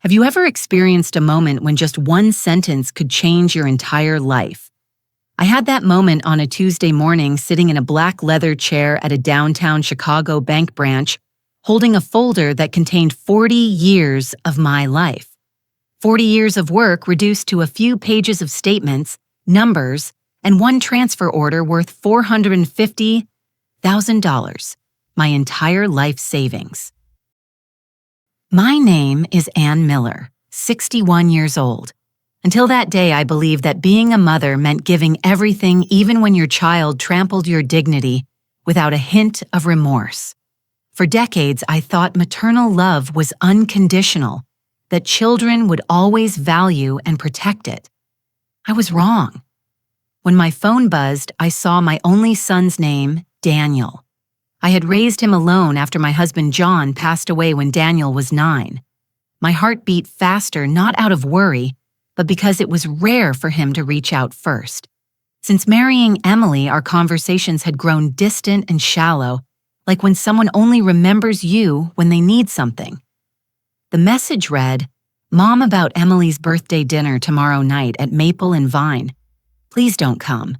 Have you ever experienced a moment when just one sentence could change your entire life? I had that moment on a Tuesday morning sitting in a black leather chair at a downtown Chicago bank branch, holding a folder that contained 40 years of my life. 40 years of work reduced to a few pages of statements, numbers, and one transfer order worth $450,000, my entire life savings. My name is Ann Miller, 61 years old. Until that day, I believed that being a mother meant giving everything even when your child trampled your dignity without a hint of remorse. For decades, I thought maternal love was unconditional, that children would always value and protect it. I was wrong. When my phone buzzed, I saw my only son's name, Daniel. I had raised him alone after my husband John passed away when Daniel was 9. My heart beat faster, not out of worry, but because it was rare for him to reach out first. Since marrying Emily, our conversations had grown distant and shallow, like when someone only remembers you when they need something. The message read, "Mom, about Emily's birthday dinner tomorrow night at Maple and Vine. Please don't come.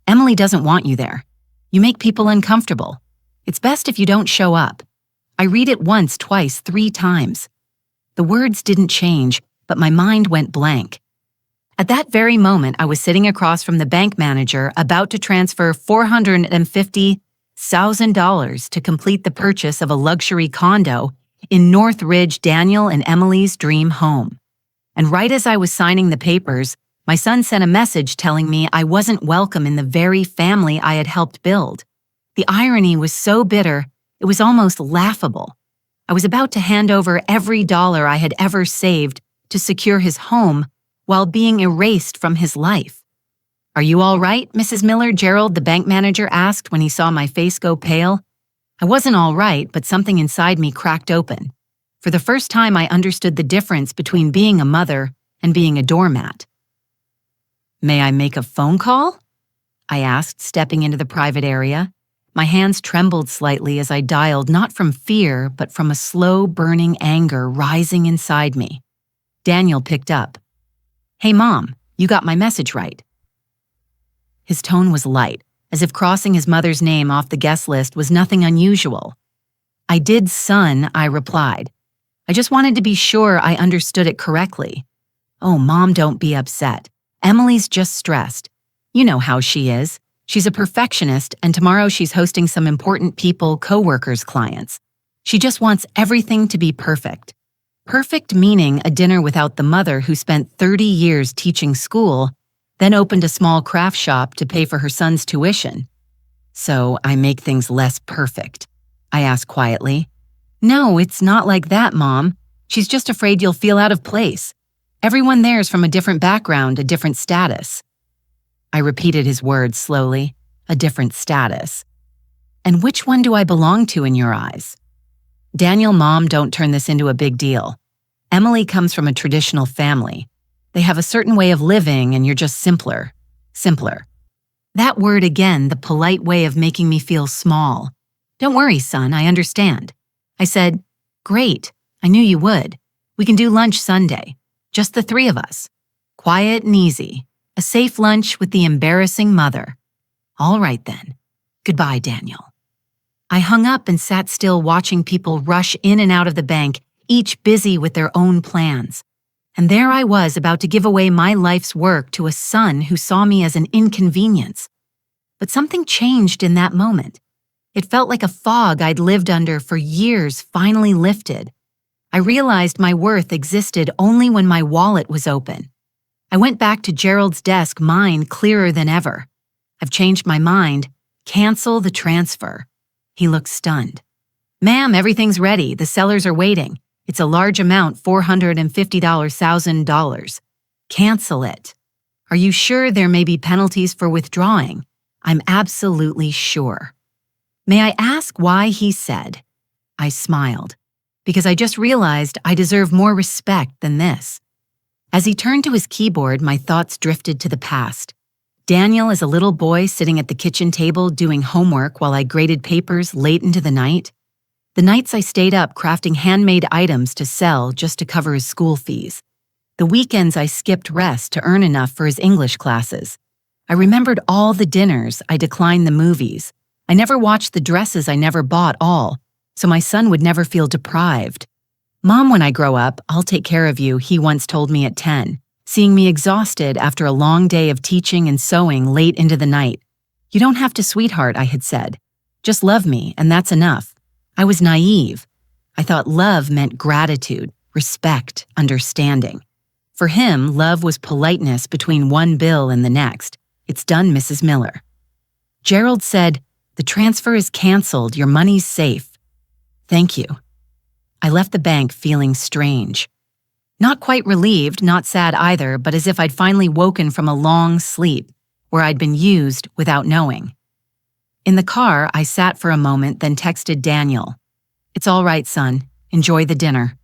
Emily doesn't want you there. You make people uncomfortable. It's best if you don't show up." I read it once, twice, 3 times. The words didn't change, but my mind went blank. At that very moment, I was sitting across from the bank manager about to transfer $450,000 to complete the purchase of a luxury condo in North Ridge, Daniel and Emily's dream home. And right as I was signing the papers, my son sent a message telling me I wasn't welcome in the very family I had helped build. The irony was so bitter, it was almost laughable. I was about to hand over every dollar I had ever saved to secure his home while being erased from his life. "Are you all right, Mrs. Miller?" Gerald, the bank manager, asked when he saw my face go pale. I wasn't all right, but something inside me cracked open. For the first time, I understood the difference between being a mother and being a doormat. "May I make a phone call?" I asked, stepping into the private area. My hands trembled slightly as I dialed, not from fear, but from a slow, burning anger rising inside me. Daniel picked up. "Hey, Mom, you got my message right." His tone was light, as if crossing his mother's name off the guest list was nothing unusual. "I did, son," I replied. "I just wanted to be sure I understood it correctly." "Oh, Mom, don't be upset. Emily's just stressed. You know how she is. She's a perfectionist, and tomorrow she's hosting some important people, coworkers, clients. She just wants everything to be perfect. Perfect meaning a dinner without the mother who spent 30 years teaching school, then opened a small craft shop to pay for her son's tuition. So I make things less perfect," I asked quietly. "No, it's not like that, Mom. She's just afraid you'll feel out of place. Everyone there's from a different background, a different status." I repeated his words slowly, "A different status. And which one do I belong to in your eyes?" "Daniel, Mom, don't turn this into a big deal. Emily comes from a traditional family. They have a certain way of living and you're just simpler. Simpler." That word again, the polite way of making me feel small. "Don't worry, son, I understand." I said, "Great, I knew you would. We can do lunch Sunday. Just the 3 of us. Quiet and easy. A safe lunch with the embarrassing mother." "All right then. Goodbye, Daniel." I hung up and sat still watching people rush in and out of the bank, each busy with their own plans. And there I was about to give away my life's work to a son who saw me as an inconvenience. But something changed in that moment. It felt like a fog I'd lived under for years finally lifted. I realized my worth existed only when my wallet was open. I went back to Gerald's desk, mine clearer than ever. "I've changed my mind. Cancel the transfer." He looked stunned. "Ma'am, everything's ready. The sellers are waiting. It's a large amount, $450,000. Cancel it." "Are you sure there may be penalties for withdrawing?" "I'm absolutely sure." "May I ask why?" he said. I smiled. "Because I just realized I deserve more respect than this." As he turned to his keyboard, my thoughts drifted to the past. Daniel as a little boy sitting at the kitchen table doing homework while I graded papers late into the night. The nights I stayed up crafting handmade items to sell just to cover his school fees. The weekends I skipped rest to earn enough for his English classes. I remembered all the dinners I declined the movies. I never watched the dresses I never bought all, so my son would never feel deprived. "Mom, when I grow up, I'll take care of you," he once told me at 10, seeing me exhausted after a long day of teaching and sewing late into the night. "You don't have to, sweetheart," I had said. "Just love me, and that's enough." I was naive. I thought love meant gratitude, respect, understanding. For him, love was politeness between one bill and the next. "It's done, Mrs. Miller." Gerald said, "The transfer is canceled, your money's safe." "Thank you." I left the bank feeling strange. Not quite relieved, not sad either, but as if I'd finally woken from a long sleep, where I'd been used without knowing. In the car, I sat for a moment, then texted Daniel. "It's all right, son. Enjoy the dinner."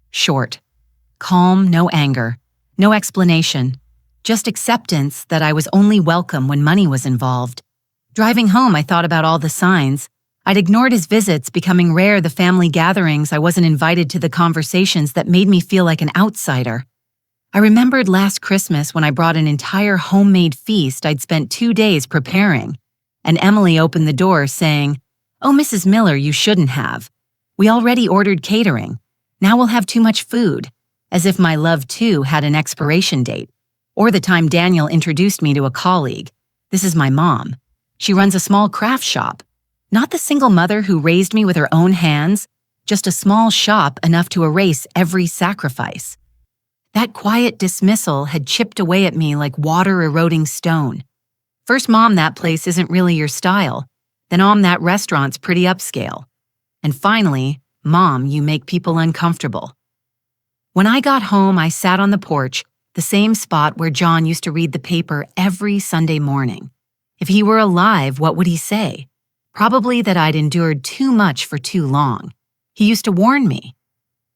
Short. Calm, no anger. No explanation. Just acceptance that I was only welcome when money was involved. Driving home, I thought about all the signs. I'd ignored his visits, becoming rare the family gatherings. I wasn't invited to the conversations that made me feel like an outsider. I remembered last Christmas when I brought an entire homemade feast I'd spent 2 days preparing, and Emily opened the door saying, "Oh, Mrs. Miller, you shouldn't have. We already ordered catering. Now we'll have too much food," as if my love too had an expiration date. Or the time Daniel introduced me to a colleague. "This is my mom. She runs a small craft shop. Not the single mother who raised me with her own hands, just a small shop enough to erase every sacrifice." That quiet dismissal had chipped away at me like water eroding stone. First, "Mom, that place isn't really your style." Then, that restaurant's pretty upscale." And finally, "Mom, you make people uncomfortable." When I got home, I sat on the porch, the same spot where John used to read the paper every Sunday morning. If he were alive, what would he say? Probably that I'd endured too much for too long. He used to warn me,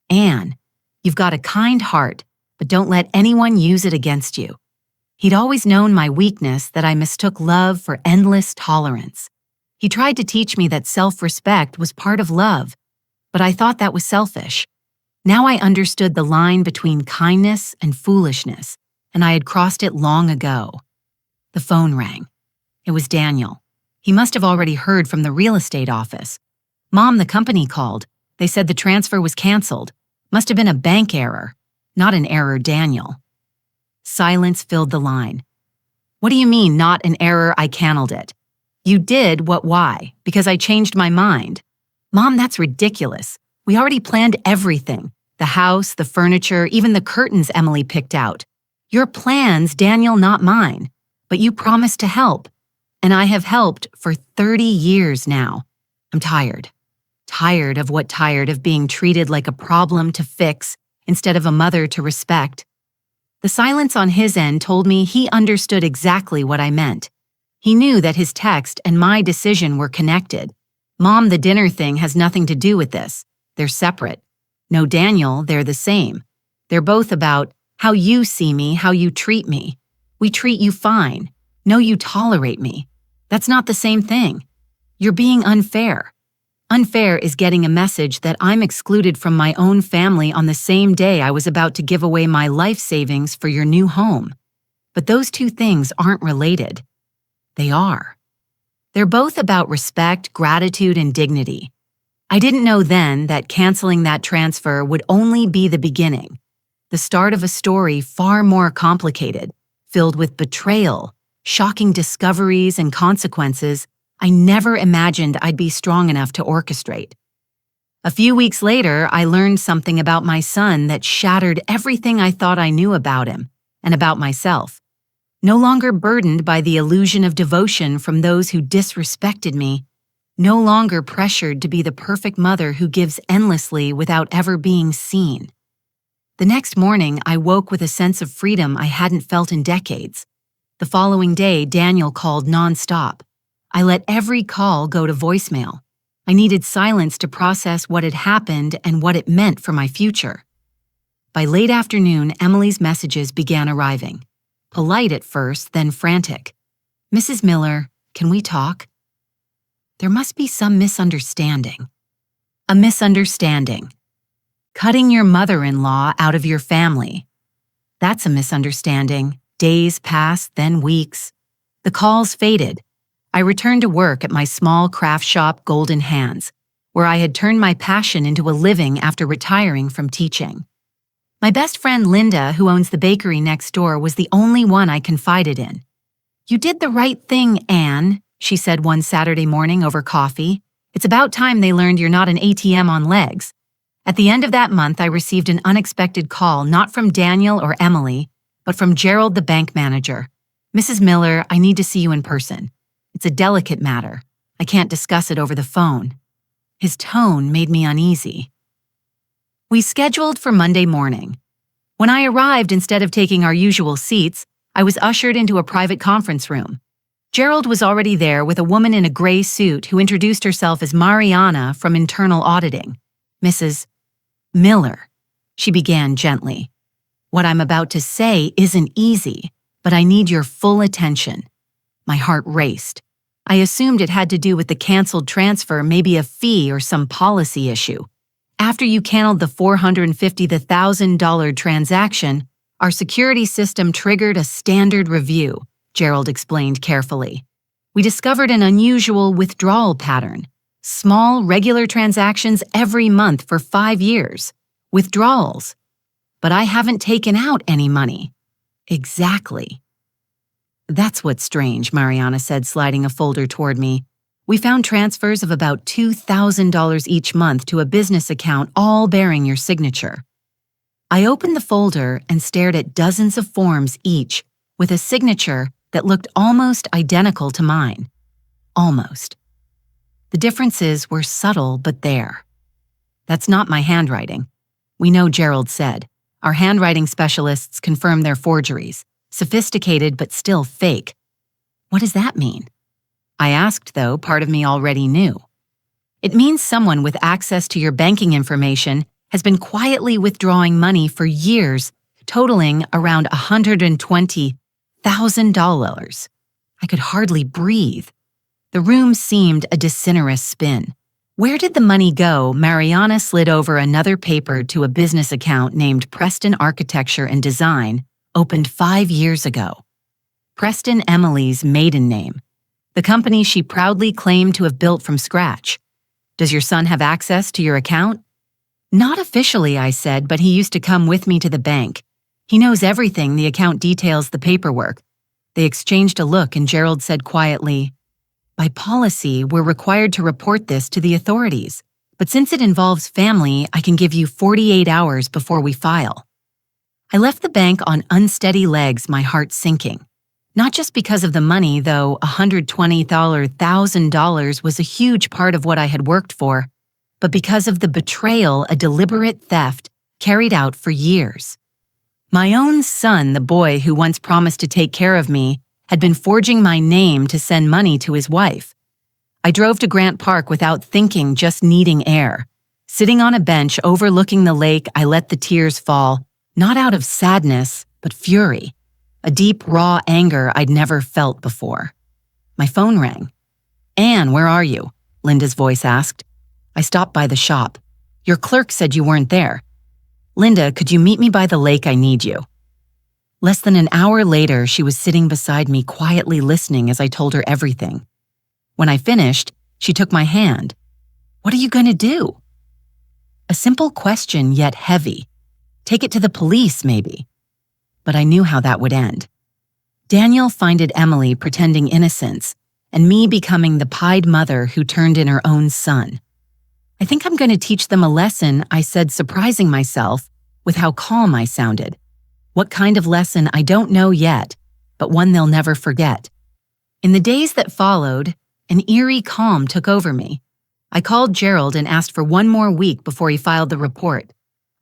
"Anne, you've got a kind heart, but don't let anyone use it against you." He'd always known my weakness, that I mistook love for endless tolerance. He tried to teach me that self-respect was part of love, but I thought that was selfish. Now I understood the line between kindness and foolishness, and I had crossed it long ago. The phone rang. It was Daniel. He must have already heard from the real estate office. "Mom, the company called. They said the transfer was canceled. Must have been a bank error." "Not an error, Daniel." Silence filled the line. "What do you mean, not an error? I canceled it." "You did? Why? Because I changed my mind." "Mom, that's ridiculous. We already planned everything. The house, the furniture, even the curtains Emily picked out. Your plans, Daniel, not mine. But you promised to help. And I have helped for 30 years now. I'm tired. Tired of being treated like a problem to fix instead of a mother to respect." The silence on his end told me he understood exactly what I meant. He knew that his text and my decision were connected. "Mom, the dinner thing has nothing to do with this. They're separate." "No, Daniel, they're the same. They're both about how you see me, how you treat me. We treat you fine. No, you tolerate me. That's not the same thing. You're being unfair. Unfair is getting a message that I'm excluded from my own family on the same day I was about to give away my life savings for your new home. But those two things aren't related. They are. They're both about respect, gratitude, and dignity. I didn't know then that canceling that transfer would only be the beginning, the start of a story far more complicated, filled with betrayal, shocking discoveries, and consequences I never imagined I'd be strong enough to orchestrate. A few weeks later, I learned something about my son that shattered everything I thought I knew about him and about myself. No longer burdened by the illusion of devotion from those who disrespected me, no longer pressured to be the perfect mother who gives endlessly without ever being seen. The next morning, I woke with a sense of freedom I hadn't felt in decades. The following day, Daniel called nonstop. I let every call go to voicemail. I needed silence to process what had happened and what it meant for my future. By late afternoon, Emily's messages began arriving. Polite at first, then frantic. "Mrs. Miller, can we talk?" There must be some misunderstanding. A misunderstanding. Cutting your mother-in-law out of your family. That's a misunderstanding. Days passed, then weeks. The calls faded. I returned to work at my small craft shop, Golden Hands, where I had turned my passion into a living after retiring from teaching. My best friend Linda, who owns the bakery next door, was the only one I confided in. "You did the right thing, Anne," she said one Saturday morning over coffee. "It's about time they learned you're not an ATM on legs." At the end of that month, I received an unexpected call, not from Daniel or Emily, but from Gerald, the bank manager. "Mrs. Miller, I need to see you in person. It's a delicate matter. I can't discuss it over the phone." His tone made me uneasy. We scheduled for Monday morning. When I arrived, instead of taking our usual seats, I was ushered into a private conference room. Gerald was already there with a woman in a gray suit who introduced herself as Mariana from internal auditing. "Mrs. Miller," she began gently. "What I'm about to say isn't easy, but I need your full attention." My heart raced. I assumed it had to do with the canceled transfer, maybe a fee or some policy issue. "After you canceled the $450,000 transaction, our security system triggered a standard review," Gerald explained carefully. "We discovered an unusual withdrawal pattern. Small, regular transactions every month for 5 years. Withdrawals. But I haven't taken out any money." "Exactly." "That's what's strange," Mariana said, sliding a folder toward me. "We found transfers of about $2,000 each month to a business account, all bearing your signature." I opened the folder and stared at dozens of forms each, with a signature that looked almost identical to mine. Almost. The differences were subtle, but there. "That's not my handwriting." "We know," Gerald said. "Our handwriting specialists confirm they're forgeries. Sophisticated, but still fake." "What does that mean?" I asked, though part of me already knew. "It means someone with access to your banking information has been quietly withdrawing money for years, totaling around $120,000. I could hardly breathe. The room seemed a disinterest spin. "Where did the money go?" Mariana slid over another paper to a business account named Preston Architecture and Design, opened 5 years ago. Preston, Emily's maiden name. The company she proudly claimed to have built from scratch. "Does your son have access to your account?" "Not officially," I said, "but he used to come with me to the bank. He knows everything. The account details the paperwork." They exchanged a look and Gerald said quietly, "By policy, we're required to report this to the authorities. But since it involves family, I can give you 48 hours before we file." I left the bank on unsteady legs, my heart sinking. Not just because of the money, though $120,000 was a huge part of what I had worked for, but because of the betrayal, a deliberate theft carried out for years. My own son, the boy who once promised to take care of me, had been forging my name to send money to his wife. I drove to Grant Park without thinking, just needing air. Sitting on a bench overlooking the lake, I let the tears fall, not out of sadness, but fury. A deep, raw anger I'd never felt before. My phone rang. "Anne, where are you?" Linda's voice asked. I stopped by the shop. "Your clerk said you weren't there." "Linda, could you meet me by the lake? I need you." Less than an hour later, she was sitting beside me, quietly listening as I told her everything. When I finished, she took my hand. "What are you going to do?" A simple question, yet heavy. Take it to the police, maybe. But I knew how that would end. Daniel finded Emily pretending innocence, and me becoming the pied mother who turned in her own son. "I think I'm going to teach them a lesson," I said, surprising myself with how calm I sounded. What kind of lesson, I don't know yet, but one they'll never forget. In the days that followed, an eerie calm took over me. I called Gerald and asked for one more week before he filed the report.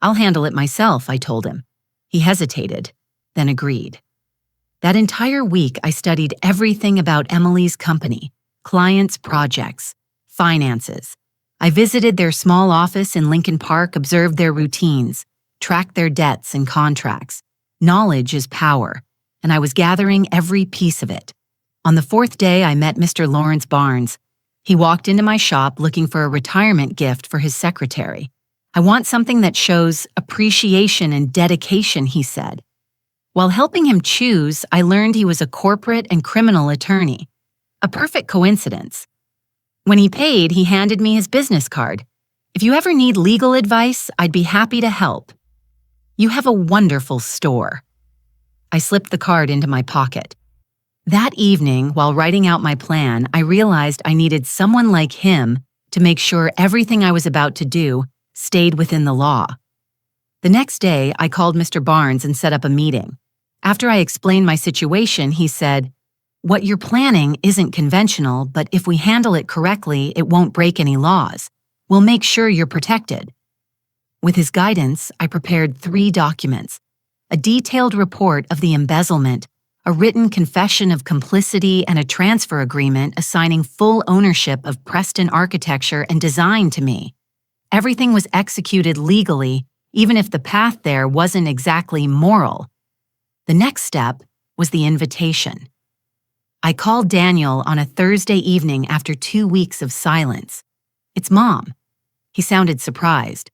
"I'll handle it myself," I told him. He hesitated, then agreed. That entire week, I studied everything about Emily's company, clients' projects, finances. I visited their small office in Lincoln Park, observed their routines, tracked their debts and contracts. Knowledge is power, and I was gathering every piece of it. On the 4th day, I met Mr. Lawrence Barnes. He walked into my shop looking for a retirement gift for his secretary. "I want something that shows appreciation and dedication," he said. While helping him choose, I learned he was a corporate and criminal attorney. A perfect coincidence. When he paid, he handed me his business card. "If you ever need legal advice, I'd be happy to help." "You have a wonderful store." I slipped the card into my pocket. That evening, while writing out my plan, I realized I needed someone like him to make sure everything I was about to do stayed within the law. The next day, I called Mr. Barnes and set up a meeting. After I explained my situation, he said, "What you're planning isn't conventional, but if we handle it correctly, it won't break any laws. We'll make sure you're protected." With his guidance, I prepared 3 documents: a detailed report of the embezzlement, a written confession of complicity, and a transfer agreement assigning full ownership of Preston Architecture and Design to me. Everything was executed legally, even if the path there wasn't exactly moral. The next step was the invitation. I called Daniel on a Thursday evening after 2 weeks of silence. "It's Mom." He sounded surprised.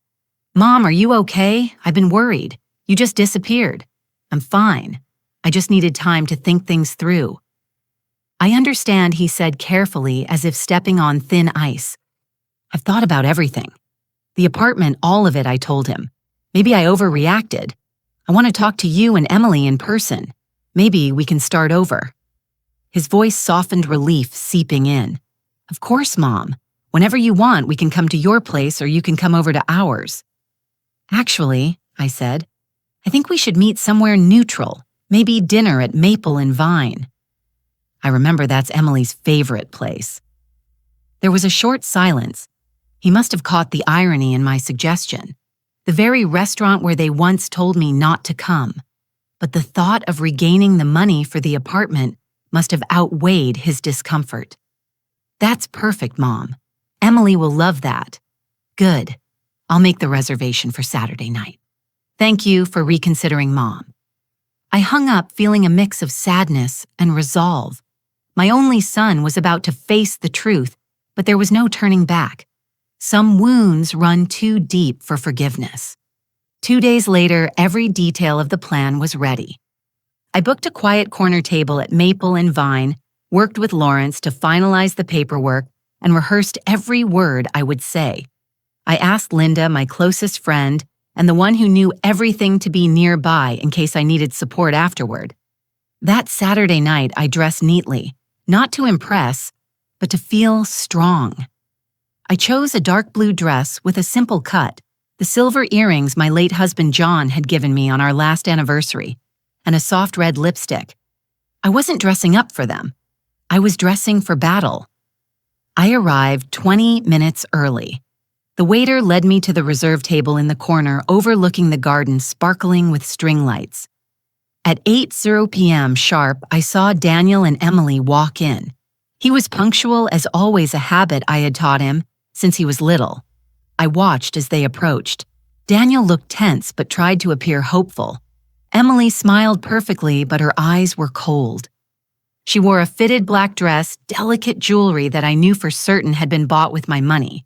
"Mom, are you okay? I've been worried. You just disappeared." "I'm fine. I just needed time to think things through." "I understand," he said carefully, as if stepping on thin ice. "I've thought about everything. The apartment, all of it," I told him. "Maybe I overreacted. I want to talk to you and Emily in person. Maybe we can start over." His voice softened relief seeping in. "Of course, Mom. Whenever you want, we can come to your place or you can come over to ours." "Actually," I said, "I think we should meet somewhere neutral, maybe dinner at Maple and Vine." I remember that's Emily's favorite place. There was a short silence. He must have caught the irony in my suggestion. The very restaurant where they once told me not to come. But the thought of regaining the money for the apartment must have outweighed his discomfort. "That's perfect, Mom. Emily will love that." "Good. I'll make the reservation for Saturday night. Thank you for reconsidering, Mom." I hung up feeling a mix of sadness and resolve. My only son was about to face the truth, but there was no turning back. Some wounds run too deep for forgiveness. 2 days later, every detail of the plan was ready. I booked a quiet corner table at Maple and Vine, worked with Lawrence to finalize the paperwork, and rehearsed every word I would say. I asked Linda, my closest friend, and the one who knew everything, to be nearby in case I needed support afterward. That Saturday night, I dressed neatly, not to impress, but to feel strong. I chose a dark blue dress with a simple cut, the silver earrings my late husband John had given me on our last anniversary, and a soft red lipstick. I wasn't dressing up for them. I was dressing for battle. I arrived 20 minutes early. The waiter led me to the reserve table in the corner overlooking the garden sparkling with string lights. At 8:00 p.m. sharp, I saw Daniel and Emily walk in. He was punctual as always, a habit I had taught him since he was little. I watched as they approached. Daniel looked tense but tried to appear hopeful. Emily smiled perfectly, but her eyes were cold. She wore a fitted black dress, delicate jewelry that I knew for certain had been bought with my money.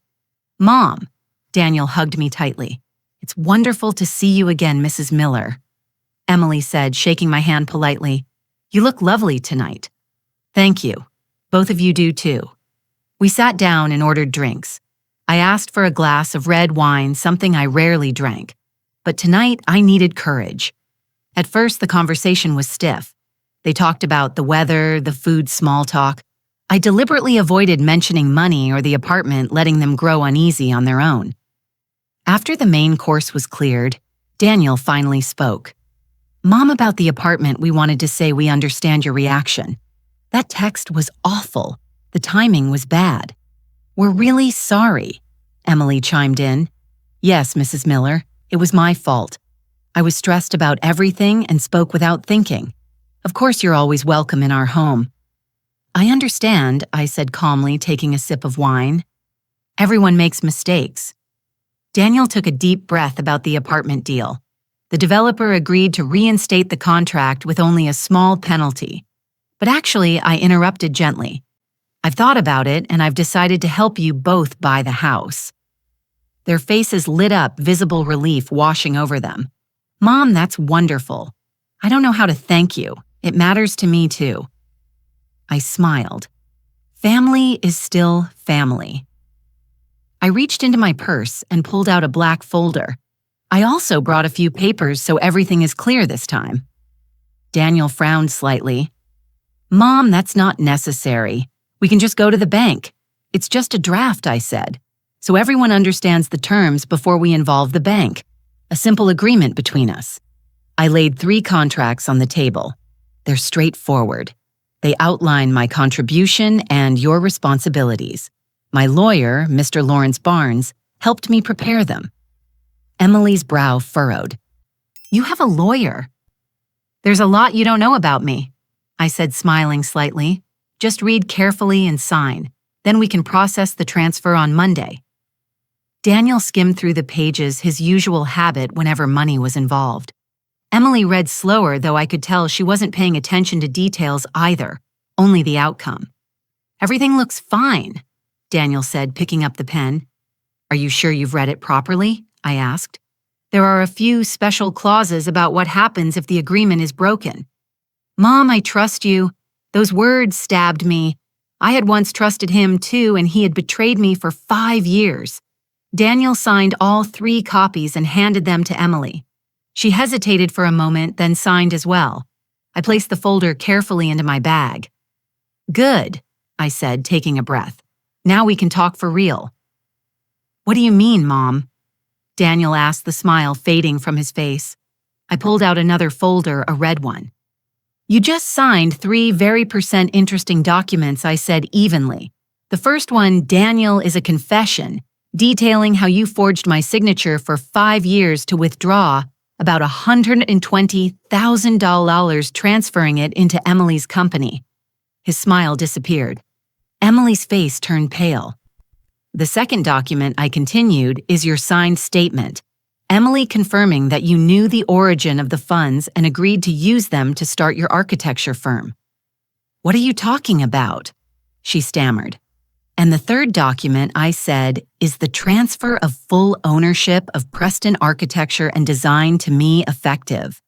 "Mom," Daniel hugged me tightly. "It's wonderful to see you again, Mrs. Miller," Emily said, shaking my hand politely. "You look lovely tonight." "Thank you. Both of you do too." We sat down and ordered drinks. I asked for a glass of red wine, something I rarely drank. But tonight, I needed courage. At first, the conversation was stiff. They talked about the weather, the food small talk. I deliberately avoided mentioning money or the apartment, letting them grow uneasy on their own. After the main course was cleared, Daniel finally spoke. "Mom, about the apartment, we wanted to say we understand your reaction. That text was awful. The timing was bad." "We're really sorry," Emily chimed in. "Yes, Mrs. Miller, it was my fault. I was stressed about everything and spoke without thinking. Of course, you're always welcome in our home." "I understand," I said calmly, taking a sip of wine. "Everyone makes mistakes." Daniel took a deep breath about the apartment deal. The developer agreed to reinstate the contract with only a small penalty. But actually, I interrupted gently. I've thought about it and I've decided to help you both buy the house. Their faces lit up, visible relief washing over them. Mom, that's wonderful. I don't know how to thank you. It matters to me too. I smiled. Family is still family. I reached into my purse and pulled out a black folder. I also brought a few papers so everything is clear this time. Daniel frowned slightly. Mom, that's not necessary. We can just go to the bank. It's just a draft, I said, so everyone understands the terms before we involve the bank. A simple agreement between us. I laid 3 contracts on the table. They're straightforward. They outline my contribution and your responsibilities. My lawyer, Mr. Lawrence Barnes, helped me prepare them. Emily's brow furrowed. You have a lawyer. There's a lot you don't know about me, I said, smiling slightly. Just read carefully and sign. Then we can process the transfer on Monday. Daniel skimmed through the pages, his usual habit whenever money was involved. Emily read slower, though I could tell she wasn't paying attention to details either, only the outcome. Everything looks fine, Daniel said, picking up the pen. Are you sure you've read it properly? I asked. There are a few special clauses about what happens if the agreement is broken. Mom, I trust you. Those words stabbed me. I had once trusted him too, and he had betrayed me for 5 years. Daniel signed all 3 copies and handed them to Emily. She hesitated for a moment, then signed as well. I placed the folder carefully into my bag. Good, I said, taking a breath. Now we can talk for real. What do you mean, Mom? Daniel asked, the smile fading from his face. I pulled out another folder, a red one. You just signed 3 very interesting documents, I said evenly. The first one, Daniel, is a confession, detailing how you forged my signature for 5 years to withdraw about $120,000, transferring it into Emily's company. His smile disappeared. Emily's face turned pale. The second document, I continued, is your signed statement. Emily confirming that you knew the origin of the funds and agreed to use them to start your architecture firm. What are you talking about? She stammered. And the third document, I said, is the transfer of full ownership of Preston Architecture and Design to me effective.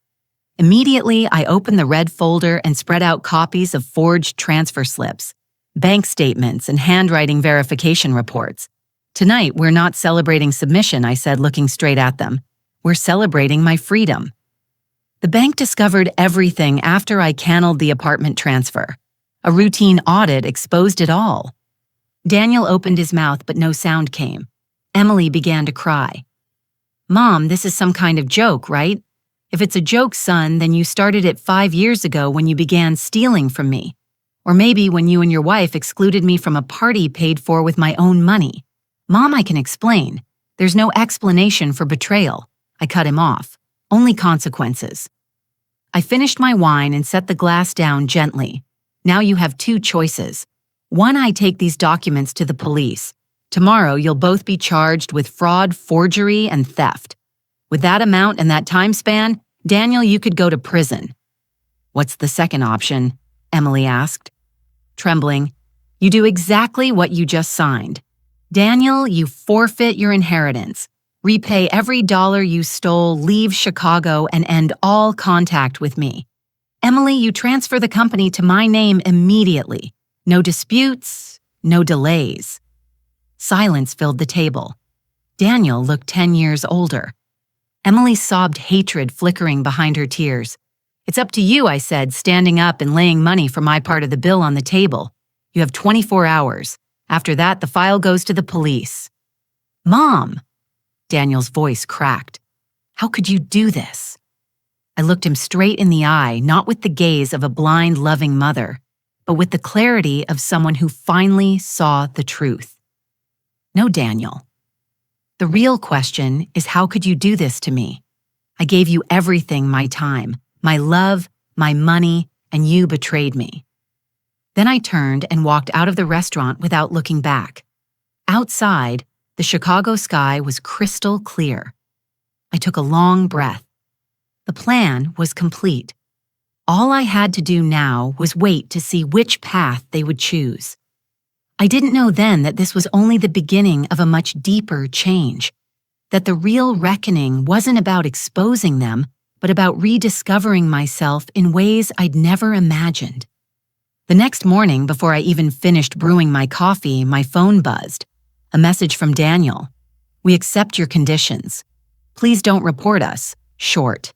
Immediately, I opened the red folder and spread out copies of forged transfer slips, bank statements, and handwriting verification reports. Tonight, we're not celebrating submission, I said, looking straight at them. We're celebrating my freedom. The bank discovered everything after I canceled the apartment transfer. A routine audit exposed it all. Daniel opened his mouth, but no sound came. Emily began to cry. Mom, this is some kind of joke, right? If it's a joke, son, then you started it 5 years ago when you began stealing from me. Or maybe when you and your wife excluded me from a party paid for with my own money. Mom, I can explain. There's no explanation for betrayal. I cut him off. Only consequences. I finished my wine and set the glass down gently. Now you have 2 choices. One, I take these documents to the police. Tomorrow, you'll both be charged with fraud, forgery, and theft. With that amount and that time span, Daniel, you could go to prison. What's the second option? Emily asked. Trembling, you do exactly what you just signed. Daniel, you forfeit your inheritance, repay every dollar you stole, leave Chicago, and end all contact with me. Emily, you transfer the company to my name immediately. No disputes, no delays. Silence filled the table. Daniel looked 10 years older. Emily sobbed, hatred flickering behind her tears. It's up to you, I said, standing up and laying money for my part of the bill on the table. You have 24 hours. After that, the file goes to the police. Mom! Daniel's voice cracked. How could you do this? I looked him straight in the eye, not with the gaze of a blind, loving mother, but with the clarity of someone who finally saw the truth. No, Daniel. The real question is, how could you do this to me? I gave you everything, my time, my love, my money, and you betrayed me. Then I turned and walked out of the restaurant without looking back. Outside, the Chicago sky was crystal clear. I took a long breath. The plan was complete. All I had to do now was wait to see which path they would choose. I didn't know then that this was only the beginning of a much deeper change, that the real reckoning wasn't about exposing them, but about rediscovering myself in ways I'd never imagined. The next morning, before I even finished brewing my coffee, my phone buzzed. A message from Daniel. "We accept your conditions. Please don't report us." Short.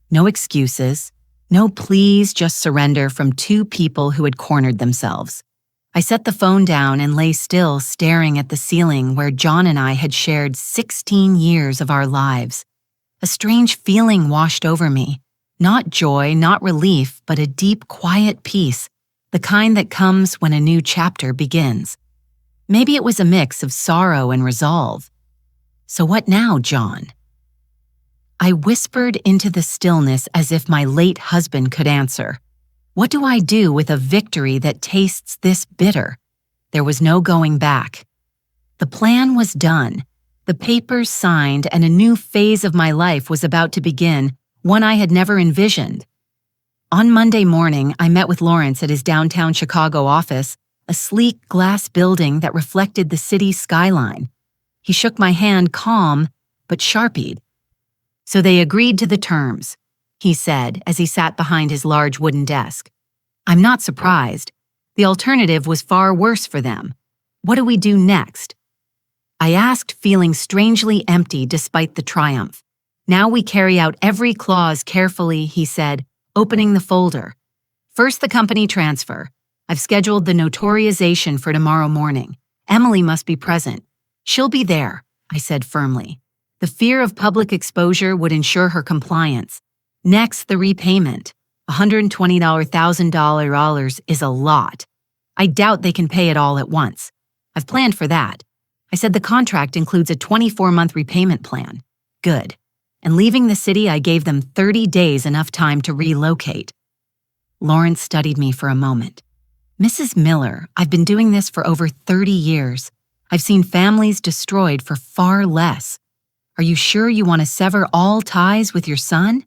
No excuses. No please, just surrender from two people who had cornered themselves. I set the phone down and lay still, staring at the ceiling where John and I had shared 16 years of our lives. A strange feeling washed over me. Not joy, not relief, but a deep, quiet peace, the kind that comes when a new chapter begins. Maybe it was a mix of sorrow and resolve. "So what now, John?" I whispered into the stillness as if my late husband could answer. What do I do with a victory that tastes this bitter? There was no going back. The plan was done. The papers signed, and a new phase of my life was about to begin, one I had never envisioned. On Monday morning, I met with Lawrence at his downtown Chicago office, a sleek glass building that reflected the city's skyline. He shook my hand calm, but sharpied. "So they agreed to the terms," he said as he sat behind his large wooden desk. "I'm not surprised. The alternative was far worse for them. What do we do next?" I asked, feeling strangely empty despite the triumph. "Now we carry out every clause carefully," he said, opening the folder. "First, the company transfer. I've scheduled the notarization for tomorrow morning. Emily must be present." "She'll be there," I said firmly. The fear of public exposure would ensure her compliance. Next, the repayment. $120,000 is a lot. I doubt they can pay it all at once. I've planned for that. I said the contract includes a 24-month repayment plan. Good. And leaving the city, I gave them 30 days, enough time to relocate. Lawrence studied me for a moment. "Mrs. Miller, I've been doing this for over 30 years. I've seen families destroyed for far less. Are you sure you want to sever all ties with your son?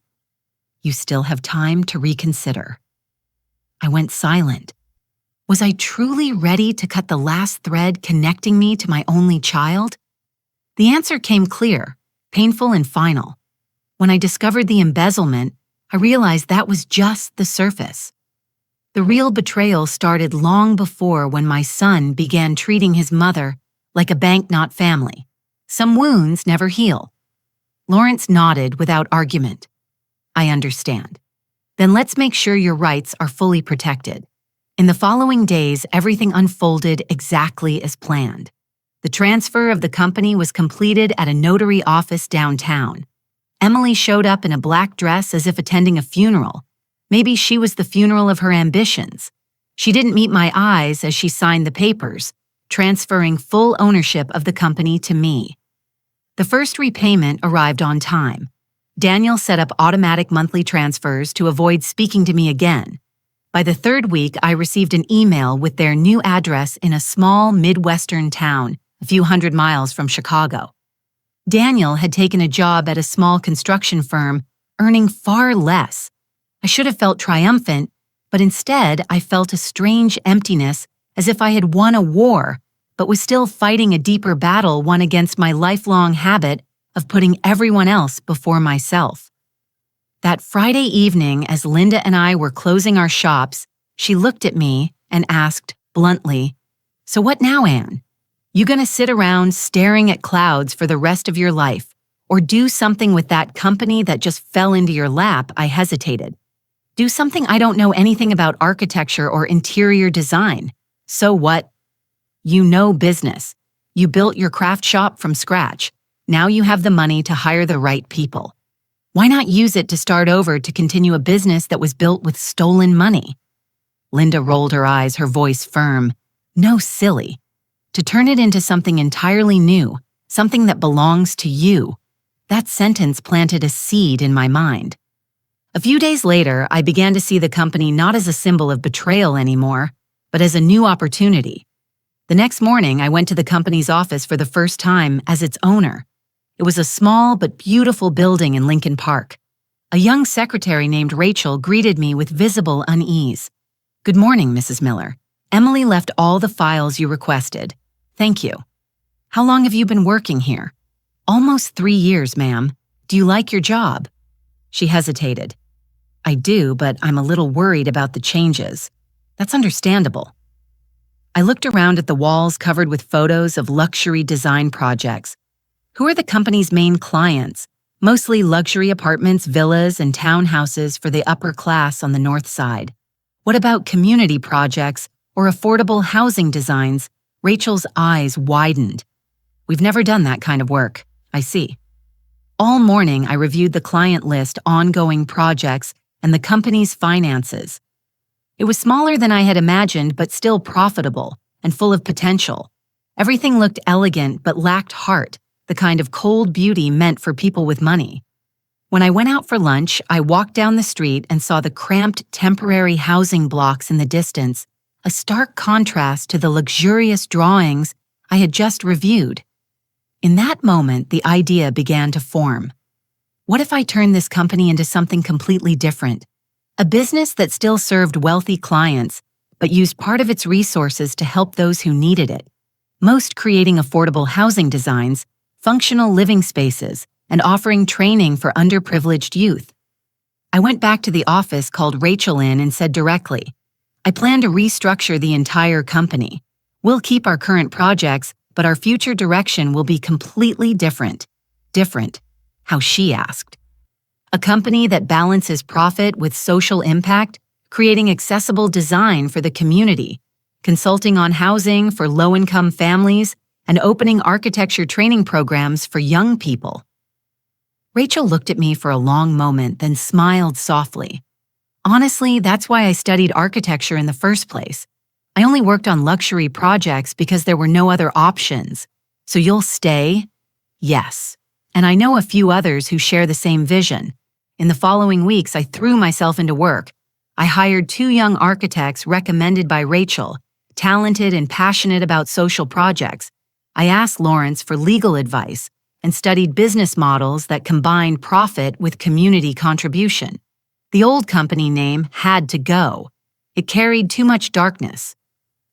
You still have time to reconsider." I went silent. Was I truly ready to cut the last thread connecting me to my only child? The answer came clear, painful and final. When I discovered the embezzlement, I realized that was just the surface. The real betrayal started long before, when my son began treating his mother like a bank, not family. Some wounds never heal. Lawrence nodded without argument. "I understand. Then let's make sure your rights are fully protected." In the following days, everything unfolded exactly as planned. The transfer of the company was completed at a notary office downtown. Emily showed up in a black dress as if attending a funeral. Maybe she was the funeral of her ambitions. She didn't meet my eyes as she signed the papers, transferring full ownership of the company to me. The first repayment arrived on time. Daniel set up automatic monthly transfers to avoid speaking to me again. By the third week, I received an email with their new address in a small Midwestern town, a few hundred miles from Chicago. Daniel had taken a job at a small construction firm, earning far less. I should have felt triumphant, but instead I felt a strange emptiness, as if I had won a war, but was still fighting a deeper battle, one against my lifelong habit of putting everyone else before myself. That Friday evening, as Linda and I were closing our shops, she looked at me and asked bluntly, "So what now, Anne? You gonna sit around staring at clouds for the rest of your life, or do something with that company that just fell into your lap?" I hesitated. "Do something I don't know anything about architecture or interior design." "So what? You know business. You built your craft shop from scratch. Now you have the money to hire the right people. Why not use it to start over, to continue a business that was built with stolen money?" Linda rolled her eyes, her voice firm. "No, silly. To turn it into something entirely new, something that belongs to you." That sentence planted a seed in my mind. A few days later, I began to see the company not as a symbol of betrayal anymore, but as a new opportunity. The next morning, I went to the company's office for the first time as its owner. It was a small but beautiful building in Lincoln Park. A young secretary named Rachel greeted me with visible unease. "Good morning, Mrs. Miller. Emily left all the files you requested. Thank you. How long have you been working here? Almost 3 years, ma'am. Do you like your job? She hesitated. I do, but I'm a little worried about the changes. That's understandable. I looked around at the walls covered with photos of luxury design projects. Who are the company's main clients? Mostly luxury apartments, villas, and townhouses for the upper class on the north side. What about community projects or affordable housing designs? Rachel's eyes widened. We've never done that kind of work. I see. All morning, I reviewed the client list, ongoing projects, and the company's finances. It was smaller than I had imagined, but still profitable and full of potential. Everything looked elegant but lacked heart, the kind of cold beauty meant for people with money. When I went out for lunch, I walked down the street and saw the cramped temporary housing blocks in the distance, a stark contrast to the luxurious drawings I had just reviewed. In that moment, the idea began to form. What if I turned this company into something completely different? A business that still served wealthy clients, but used part of its resources to help those who needed it. Most creating affordable housing designs, functional living spaces, and offering training for underprivileged youth. I went back to the office, called Rachel in, and said directly, I plan to restructure the entire company. We'll keep our current projects, but our future direction will be completely different. Different? How she asked. A company that balances profit with social impact, creating accessible design for the community, consulting on housing for low-income families, and opening architecture training programs for young people. Rachel looked at me for a long moment, then smiled softly. Honestly, that's why I studied architecture in the first place. I only worked on luxury projects because there were no other options. So you'll stay? Yes. And I know a few others who share the same vision. In the following weeks, I threw myself into work. I hired 2 young architects recommended by Rachel, talented and passionate about social projects. I asked Lawrence for legal advice and studied business models that combined profit with community contribution. The old company name had to go. It carried too much darkness.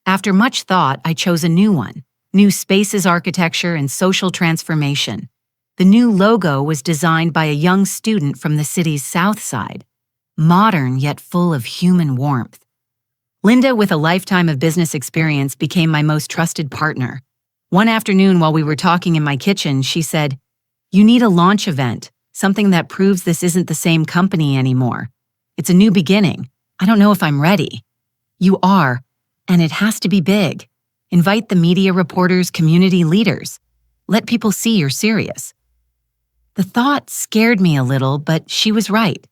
After much thought, I chose a new one, New Spaces Architecture and Social Transformation. The new logo was designed by a young student from the city's south side, modern yet full of human warmth. Linda, with a lifetime of business experience, became my most trusted partner. One afternoon while we were talking in my kitchen, she said, "You need a launch event, something that proves this isn't the same company anymore. It's a new beginning. I don't know if I'm ready." "You are, and it has to be big. Invite the media reporters, community leaders. Let people see you're serious." The thought scared me a little, but she was right.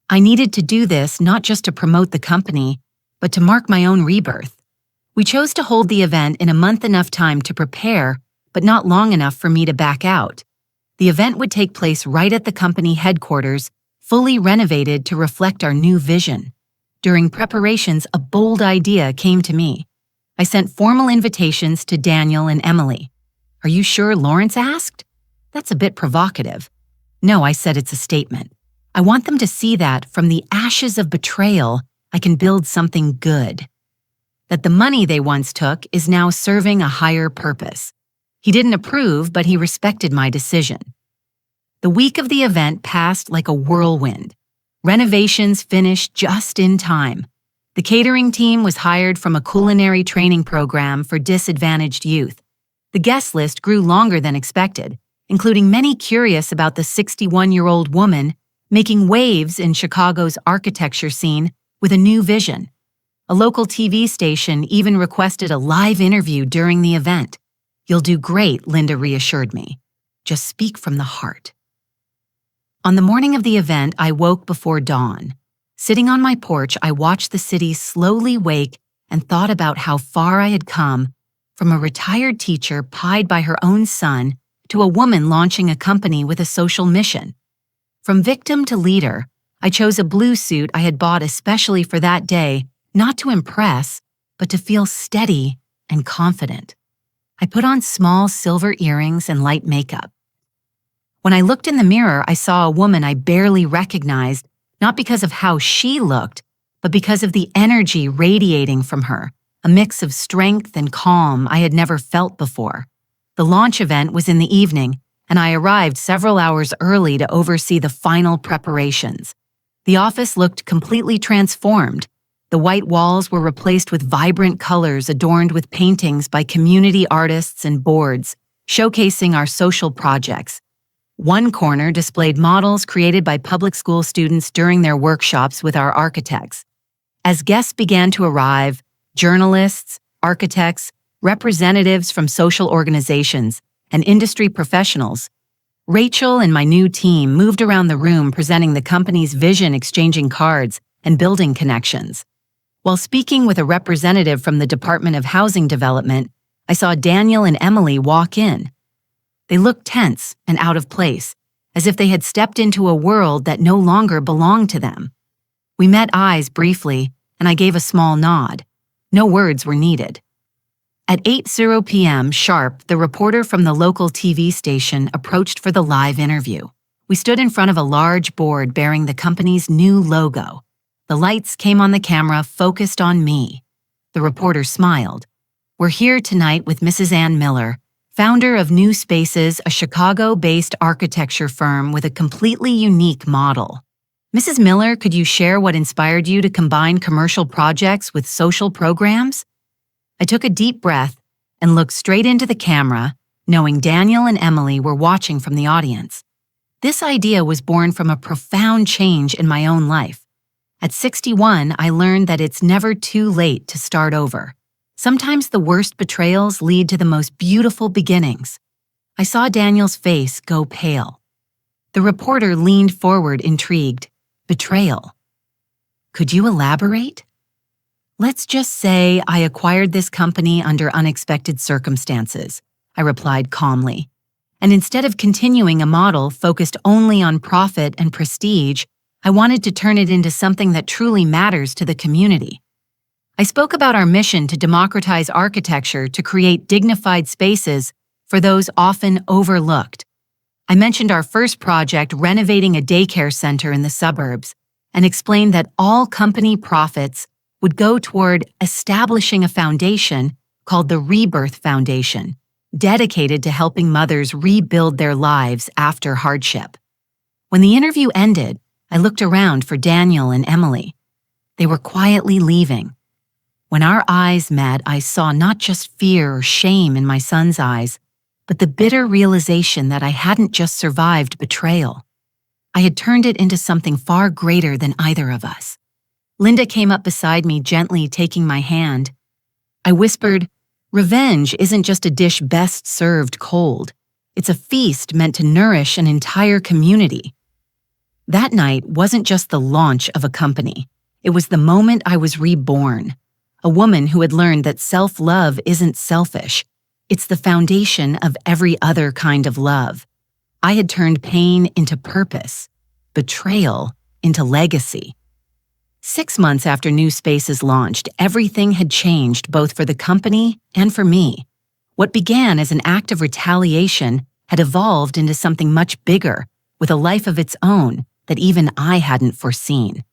I needed to do this not just to promote the company, but to mark my own rebirth. We chose to hold the event in a month, enough time to prepare, but not long enough for me to back out. The event would take place right at the company headquarters, fully renovated to reflect our new vision. During preparations, a bold idea came to me. I sent formal invitations to Daniel and Emily. "Are you sure?" Lawrence asked. "That's a bit provocative." "No," I said, "it's a statement. I want them to see that from the ashes of betrayal, I can build something good. That the money they once took is now serving a higher purpose." He didn't approve, but he respected my decision. The week of the event passed like a whirlwind. Renovations finished just in time. The catering team was hired from a culinary training program for disadvantaged youth. The guest list grew longer than expected, including many curious about the 61-year-old woman making waves in Chicago's architecture scene with a new vision. A local TV station even requested a live interview during the event. "You'll do great," Linda reassured me. "Just speak from the heart." On the morning of the event, I woke before dawn. Sitting on my porch, I watched the city slowly wake and thought about how far I had come, from a retired teacher pied by her own son to a woman launching a company with a social mission. From victim to leader, I chose a blue suit I had bought especially for that day, not to impress, but to feel steady and confident. I put on small silver earrings and light makeup. When I looked in the mirror, I saw a woman I barely recognized, not because of how she looked, but because of the energy radiating from her, a mix of strength and calm I had never felt before. The launch event was in the evening, and I arrived several hours early to oversee the final preparations. The office looked completely transformed. The white walls were replaced with vibrant colors adorned with paintings by community artists and boards, showcasing our social projects. One corner displayed models created by public school students during their workshops with our architects. As guests began to arrive, journalists, architects, representatives from social organizations, and industry professionals, Rachel and my new team moved around the room presenting the company's vision, exchanging cards, and building connections. While speaking with a representative from the Department of Housing Development, I saw Daniel and Emily walk in. They looked tense and out of place, as if they had stepped into a world that no longer belonged to them. We met eyes briefly, and I gave a small nod. No words were needed. At 8:00 p.m. sharp, the reporter from the local TV station approached for the live interview. We stood in front of a large board bearing the company's new logo. The lights came on the camera, focused on me. The reporter smiled. "We're here tonight with Mrs. Ann Miller, founder of New Spaces, a Chicago-based architecture firm with a completely unique model. Mrs. Miller, could you share what inspired you to combine commercial projects with social programs?" I took a deep breath and looked straight into the camera, knowing Daniel and Emily were watching from the audience. This idea was born from a profound change in my own life. At 61, I learned that it's never too late to start over. Sometimes the worst betrayals lead to the most beautiful beginnings. I saw Daniel's face go pale. The reporter leaned forward, intrigued. "Betrayal. Could you elaborate?" "Let's just say I acquired this company under unexpected circumstances," I replied calmly. "And instead of continuing a model focused only on profit and prestige, I wanted to turn it into something that truly matters to the community." I spoke about our mission to democratize architecture to create dignified spaces for those often overlooked. I mentioned our first project renovating a daycare center in the suburbs and explained that all company profits would go toward establishing a foundation called the Rebirth Foundation, dedicated to helping mothers rebuild their lives after hardship. When the interview ended, I looked around for Daniel and Emily. They were quietly leaving. When our eyes met, I saw not just fear or shame in my son's eyes, but the bitter realization that I hadn't just survived betrayal. I had turned it into something far greater than either of us. Linda came up beside me, gently taking my hand. I whispered, "Revenge isn't just a dish best served cold. It's a feast meant to nourish an entire community." That night wasn't just the launch of a company. It was the moment I was reborn. A woman who had learned that self-love isn't selfish. It's the foundation of every other kind of love. I had turned pain into purpose, betrayal into legacy. 6 months after New Spaces launched, everything had changed both for the company and for me. What began as an act of retaliation had evolved into something much bigger, with a life of its own that even I hadn't foreseen.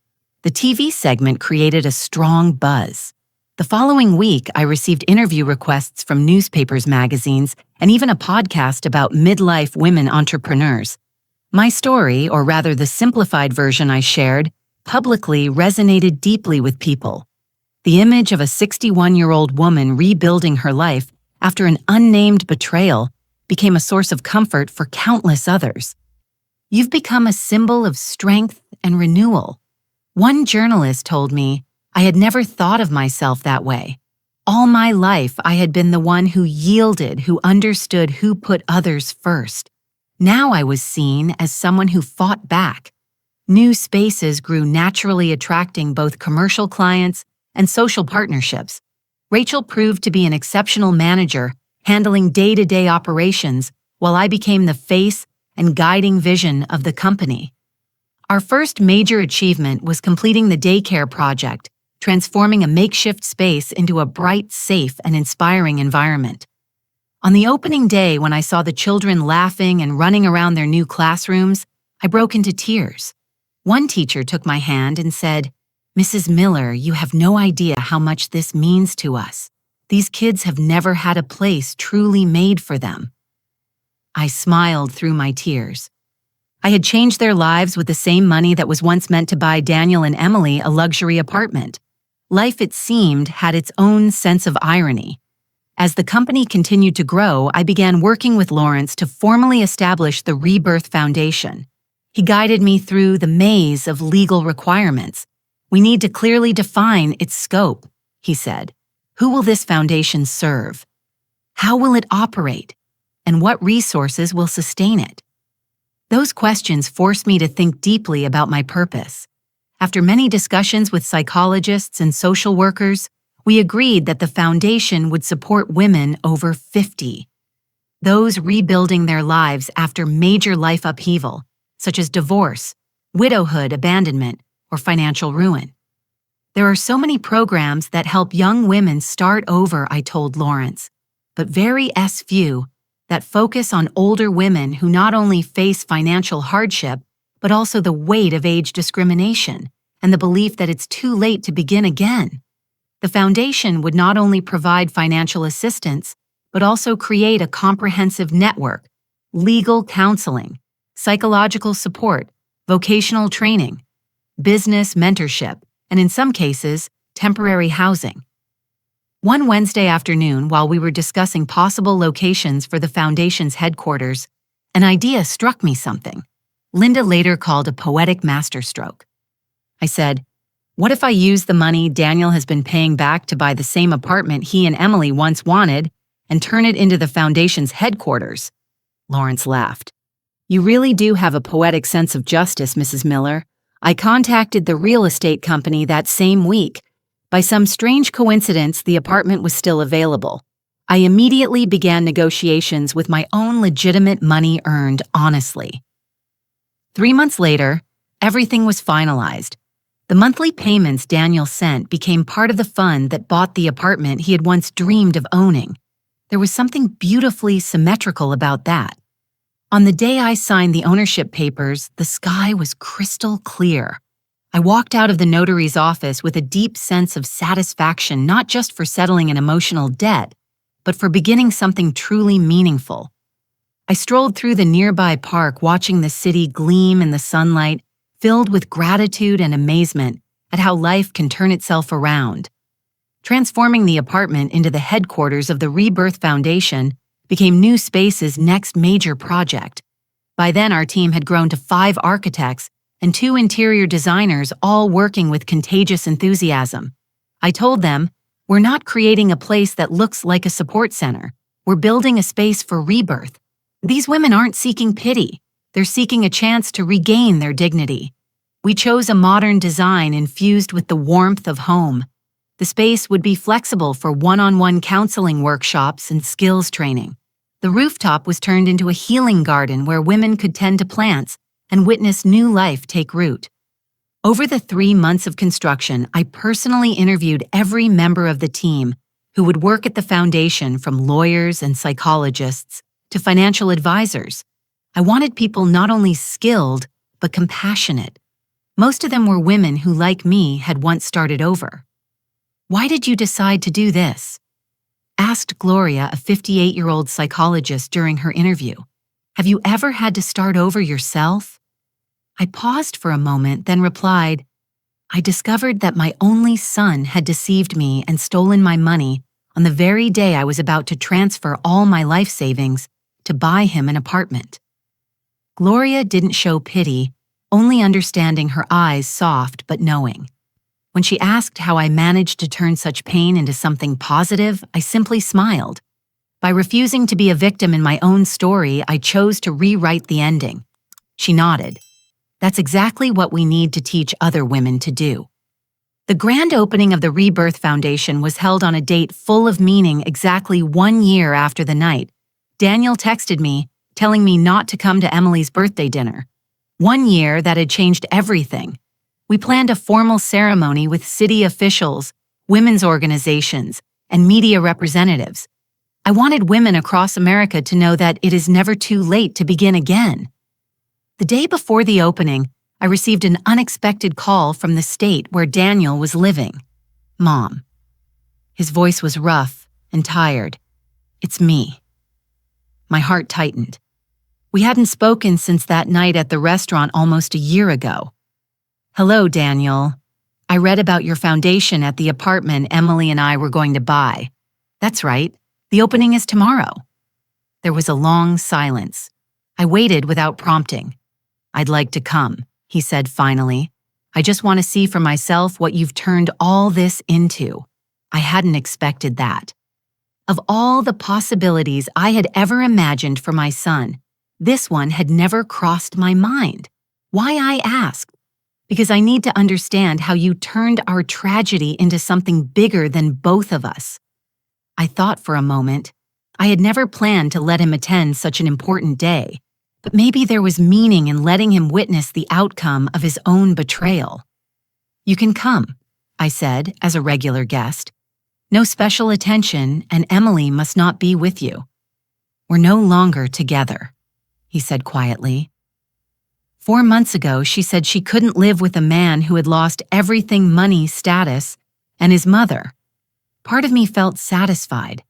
The TV segment created a strong buzz. The following week, I received interview requests from newspapers, magazines, and even a podcast about midlife women entrepreneurs. My story, or rather the simplified version I shared, publicly resonated deeply with people. The image of a 61-year-old woman rebuilding her life after an unnamed betrayal became a source of comfort for countless others. "You've become a symbol of strength and renewal." One journalist told me, "I had never thought of myself that way. All my life, I had been the one who yielded, who understood, who put others first. Now I was seen as someone who fought back." New Spaces grew naturally, attracting both commercial clients and social partnerships. Rachel proved to be an exceptional manager, handling day-to-day operations, while I became the face and guiding vision of the company. Our first major achievement was completing the daycare project, transforming a makeshift space into a bright, safe, and inspiring environment. On the opening day, when I saw the children laughing and running around their new classrooms, I broke into tears. One teacher took my hand and said, Mrs. Miller, you have no idea how much this means to us. These kids have never had a place truly made for them. I smiled through my tears. I had changed their lives with the same money that was once meant to buy Daniel and Emily a luxury apartment. Life, it seemed, had its own sense of irony. As the company continued to grow, I began working with Lawrence to formally establish the Rebirth Foundation. He guided me through the maze of legal requirements. We need to clearly define its scope, he said. Who will this foundation serve? How will it operate? And what resources will sustain it? Those questions forced me to think deeply about my purpose. After many discussions with psychologists and social workers, we agreed that the foundation would support women over 50. Those rebuilding their lives after major life upheaval, such as divorce, widowhood, abandonment, or financial ruin. There are so many programs that help young women start over, I told Lawrence, but very few that focus on older women who not only face financial hardship, but also the weight of age discrimination and the belief that it's too late to begin again. The foundation would not only provide financial assistance, but also create a comprehensive network, legal counseling, psychological support, vocational training, business mentorship, and in some cases, temporary housing. One Wednesday afternoon, while we were discussing possible locations for the foundation's headquarters, an idea struck me something. Linda later called a poetic masterstroke. I said, "What if I use the money Daniel has been paying back to buy the same apartment he and Emily once wanted and turn it into the foundation's headquarters?" Lawrence laughed. "You really do have a poetic sense of justice, Mrs. Miller. I contacted the real estate company that same week. By some strange coincidence, the apartment was still available. I immediately began negotiations with my own legitimate money earned honestly. 3 months later, everything was finalized. The monthly payments Daniel sent became part of the fund that bought the apartment he had once dreamed of owning. There was something beautifully symmetrical about that. On the day I signed the ownership papers, the sky was crystal clear. I walked out of the notary's office with a deep sense of satisfaction, not just for settling an emotional debt, but for beginning something truly meaningful. I strolled through the nearby park, watching the city gleam in the sunlight, filled with gratitude and amazement at how life can turn itself around. Transforming the apartment into the headquarters of the Rebirth Foundation became New Space's next major project. By then, our team had grown to 5 architects and 2 interior designers, all working with contagious enthusiasm. I told them, "We're not creating a place that looks like a support center. We're building a space for rebirth. These women aren't seeking pity. They're seeking a chance to regain their dignity." We chose a modern design infused with the warmth of home. The space would be flexible for one-on-one counseling workshops and skills training. The rooftop was turned into a healing garden where women could tend to plants and witness new life take root. Over the 3 months of construction, I personally interviewed every member of the team who would work at the foundation, from lawyers and psychologists to financial advisors. I wanted people not only skilled, but compassionate. Most of them were women who, like me, had once started over. "Why did you decide to do this?" asked Gloria, a 58-year-old psychologist, during her interview. "Have you ever had to start over yourself?" I paused for a moment, then replied, "I discovered that my only son had deceived me and stolen my money on the very day I was about to transfer all my life savings to buy him an apartment." Gloria didn't show pity, only understanding, her eyes soft but knowing. When she asked how I managed to turn such pain into something positive, I simply smiled. By refusing to be a victim in my own story, I chose to rewrite the ending. She nodded. "That's exactly what we need to teach other women to do." The grand opening of the Rebirth Foundation was held on a date full of meaning exactly 1 year after the night. Daniel texted me, telling me not to come to Emily's birthday dinner. 1 year that had changed everything. We planned a formal ceremony with city officials, women's organizations, and media representatives. I wanted women across America to know that it is never too late to begin again. The day before the opening, I received an unexpected call from the state where Daniel was living. Mom. His voice was rough and tired. It's me. My heart tightened. We hadn't spoken since that night at the restaurant almost a year ago. Hello, Daniel. I read about your foundation at the apartment Emily and I were going to buy. That's right. The opening is tomorrow. There was a long silence. I waited without prompting. I'd like to come, he said finally. I just want to see for myself what you've turned all this into. I hadn't expected that. Of all the possibilities I had ever imagined for my son, this one had never crossed my mind. Why, I asked? Because I need to understand how you turned our tragedy into something bigger than both of us. I thought for a moment. I had never planned to let him attend such an important day, but maybe there was meaning in letting him witness the outcome of his own betrayal. You can come, I said, as a regular guest. No special attention, and Emily must not be with you. We're no longer together, he said quietly. 4 months ago, she said she couldn't live with a man who had lost everything, money, status, and his mother. Part of me felt satisfied.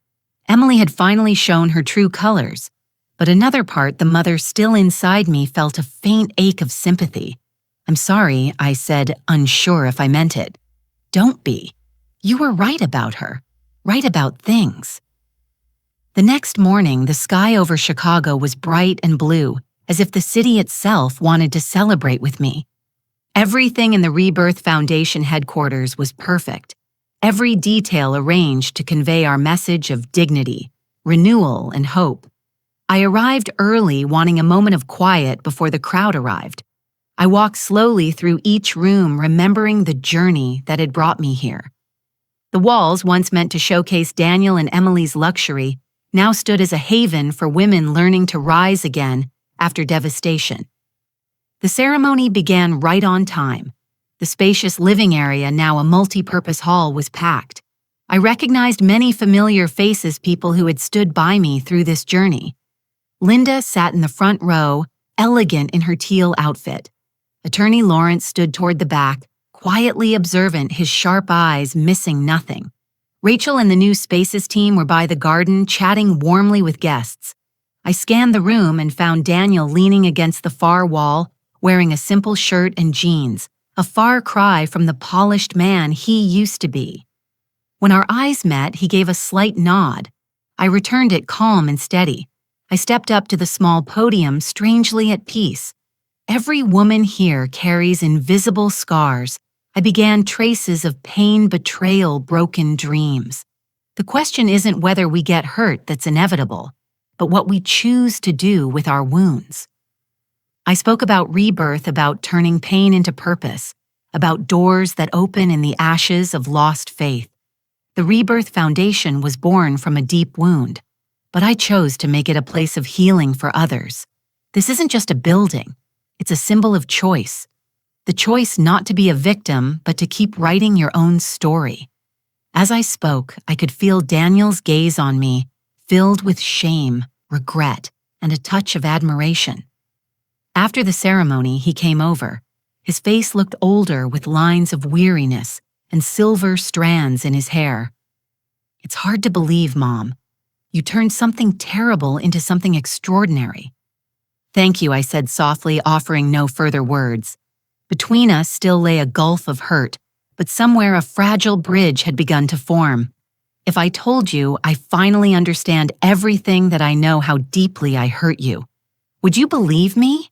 Emily had finally shown her true colors, but another part, the mother still inside me, felt a faint ache of sympathy. I'm sorry, I said, unsure if I meant it. Don't be. You were right about her, right about things. The next morning, the sky over Chicago was bright and blue, as if the city itself wanted to celebrate with me. Everything in the Rebirth Foundation headquarters was perfect. Every detail arranged to convey our message of dignity, renewal, and hope. I arrived early, wanting a moment of quiet before the crowd arrived. I walked slowly through each room, remembering the journey that had brought me here. The walls, once meant to showcase Daniel and Emily's luxury, now stood as a haven for women learning to rise again after devastation. The ceremony began right on time. The spacious living area, now a multi-purpose hall, was packed. I recognized many familiar faces, people who had stood by me through this journey. Linda sat in the front row, elegant in her teal outfit. Attorney Lawrence stood toward the back, quietly observant, his sharp eyes missing nothing. Rachel and the new Spaces team were by the garden, chatting warmly with guests. I scanned the room and found Daniel leaning against the far wall, wearing a simple shirt and jeans, a far cry from the polished man he used to be. When our eyes met, he gave a slight nod. I returned it calm and steady. I stepped up to the small podium, strangely at peace. Every woman here carries invisible scars. I began traces of pain, betrayal, broken dreams. The question isn't whether we get hurt, that's inevitable, but what we choose to do with our wounds. I spoke about rebirth, about turning pain into purpose, about doors that open in the ashes of lost faith. The Rebirth Foundation was born from a deep wound, but I chose to make it a place of healing for others. This isn't just a building, it's a symbol of choice. The choice not to be a victim, but to keep writing your own story. As I spoke, I could feel Daniel's gaze on me, filled with shame, regret, and a touch of admiration. After the ceremony, he came over. His face looked older, with lines of weariness and silver strands in his hair. It's hard to believe, Mom. You turned something terrible into something extraordinary. Thank you, I said softly, offering no further words. Between us still lay a gulf of hurt, but somewhere a fragile bridge had begun to form. If I told you I finally understand everything that I know, how deeply I hurt you, would you believe me?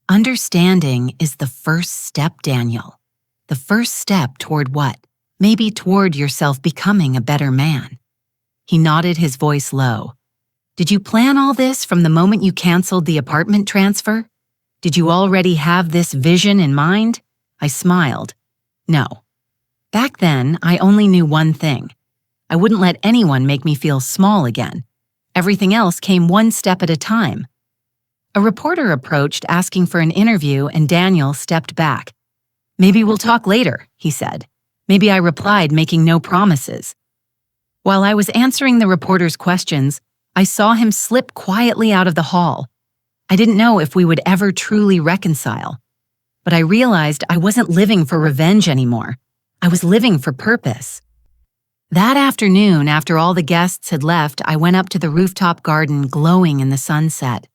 Understanding is the first step, Daniel. The first step toward what? Maybe toward yourself becoming a better man. He nodded, his voice low. Did you plan all this from the moment you canceled the apartment transfer? Did you already have this vision in mind? I smiled. No. Back then, I only knew one thing. I wouldn't let anyone make me feel small again. Everything else came one step at a time. A reporter approached, asking for an interview, and Daniel stepped back. Maybe we'll talk later, he said. Maybe, I replied, making no promises. While I was answering the reporter's questions, I saw him slip quietly out of the hall. I didn't know if we would ever truly reconcile. but I realized I wasn't living for revenge anymore. I was living for purpose. That afternoon, after all the guests had left, I went up to the rooftop garden glowing in the sunset.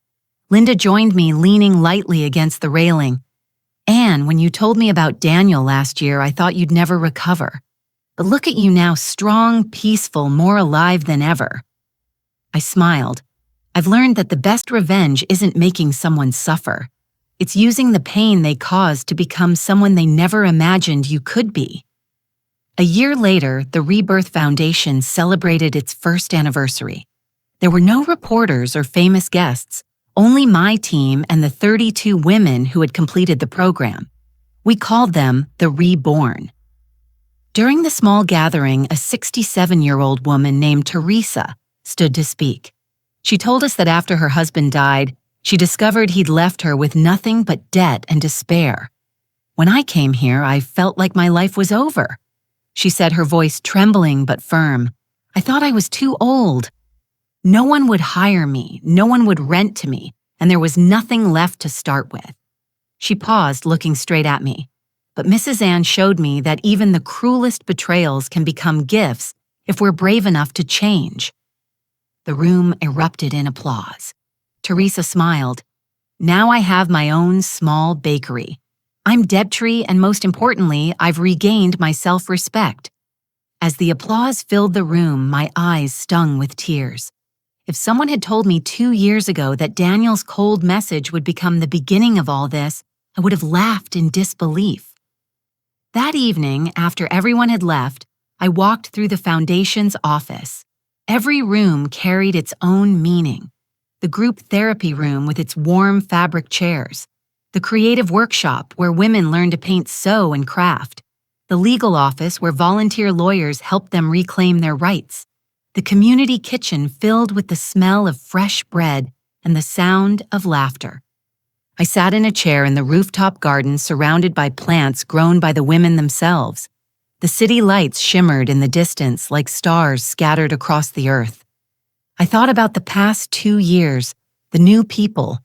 Linda joined me, leaning lightly against the railing. "Anne, when you told me about Daniel last year, I thought you'd never recover. But look at you now, strong, peaceful, more alive than ever." I smiled. I've learned that the best revenge isn't making someone suffer. It's using the pain they caused to become someone they never imagined you could be. A year later, the Rebirth Foundation celebrated its first anniversary. There were no reporters or famous guests, only my team and the 32 women who had completed the program. We called them the Reborn. During the small gathering, a 67-year-old woman named Teresa stood to speak. She told us that after her husband died, she discovered he'd left her with nothing but debt and despair. "When I came here, I felt like my life was over," she said, her voice trembling but firm. "I thought I was too old. No one would hire me, no one would rent to me, and there was nothing left to start with." She paused, looking straight at me. But Mrs. Ann showed me that even the cruelest betrayals can become gifts if we're brave enough to change. The room erupted in applause. Teresa smiled. "Now I have my own small bakery. I'm debt-free, and most importantly, I've regained my self-respect." As the applause filled the room, my eyes stung with tears. If someone had told me 2 years ago that Daniel's cold message would become the beginning of all this, I would have laughed in disbelief. That evening, after everyone had left, I walked through the foundation's office. Every room carried its own meaning. The group therapy room with its warm fabric chairs. The creative workshop where women learn to paint, sew, and craft. The legal office where volunteer lawyers help them reclaim their rights. The community kitchen filled with the smell of fresh bread and the sound of laughter. I sat in a chair in the rooftop garden surrounded by plants grown by the women themselves. The city lights shimmered in the distance like stars scattered across the earth. I thought about the past 2 years, the new people,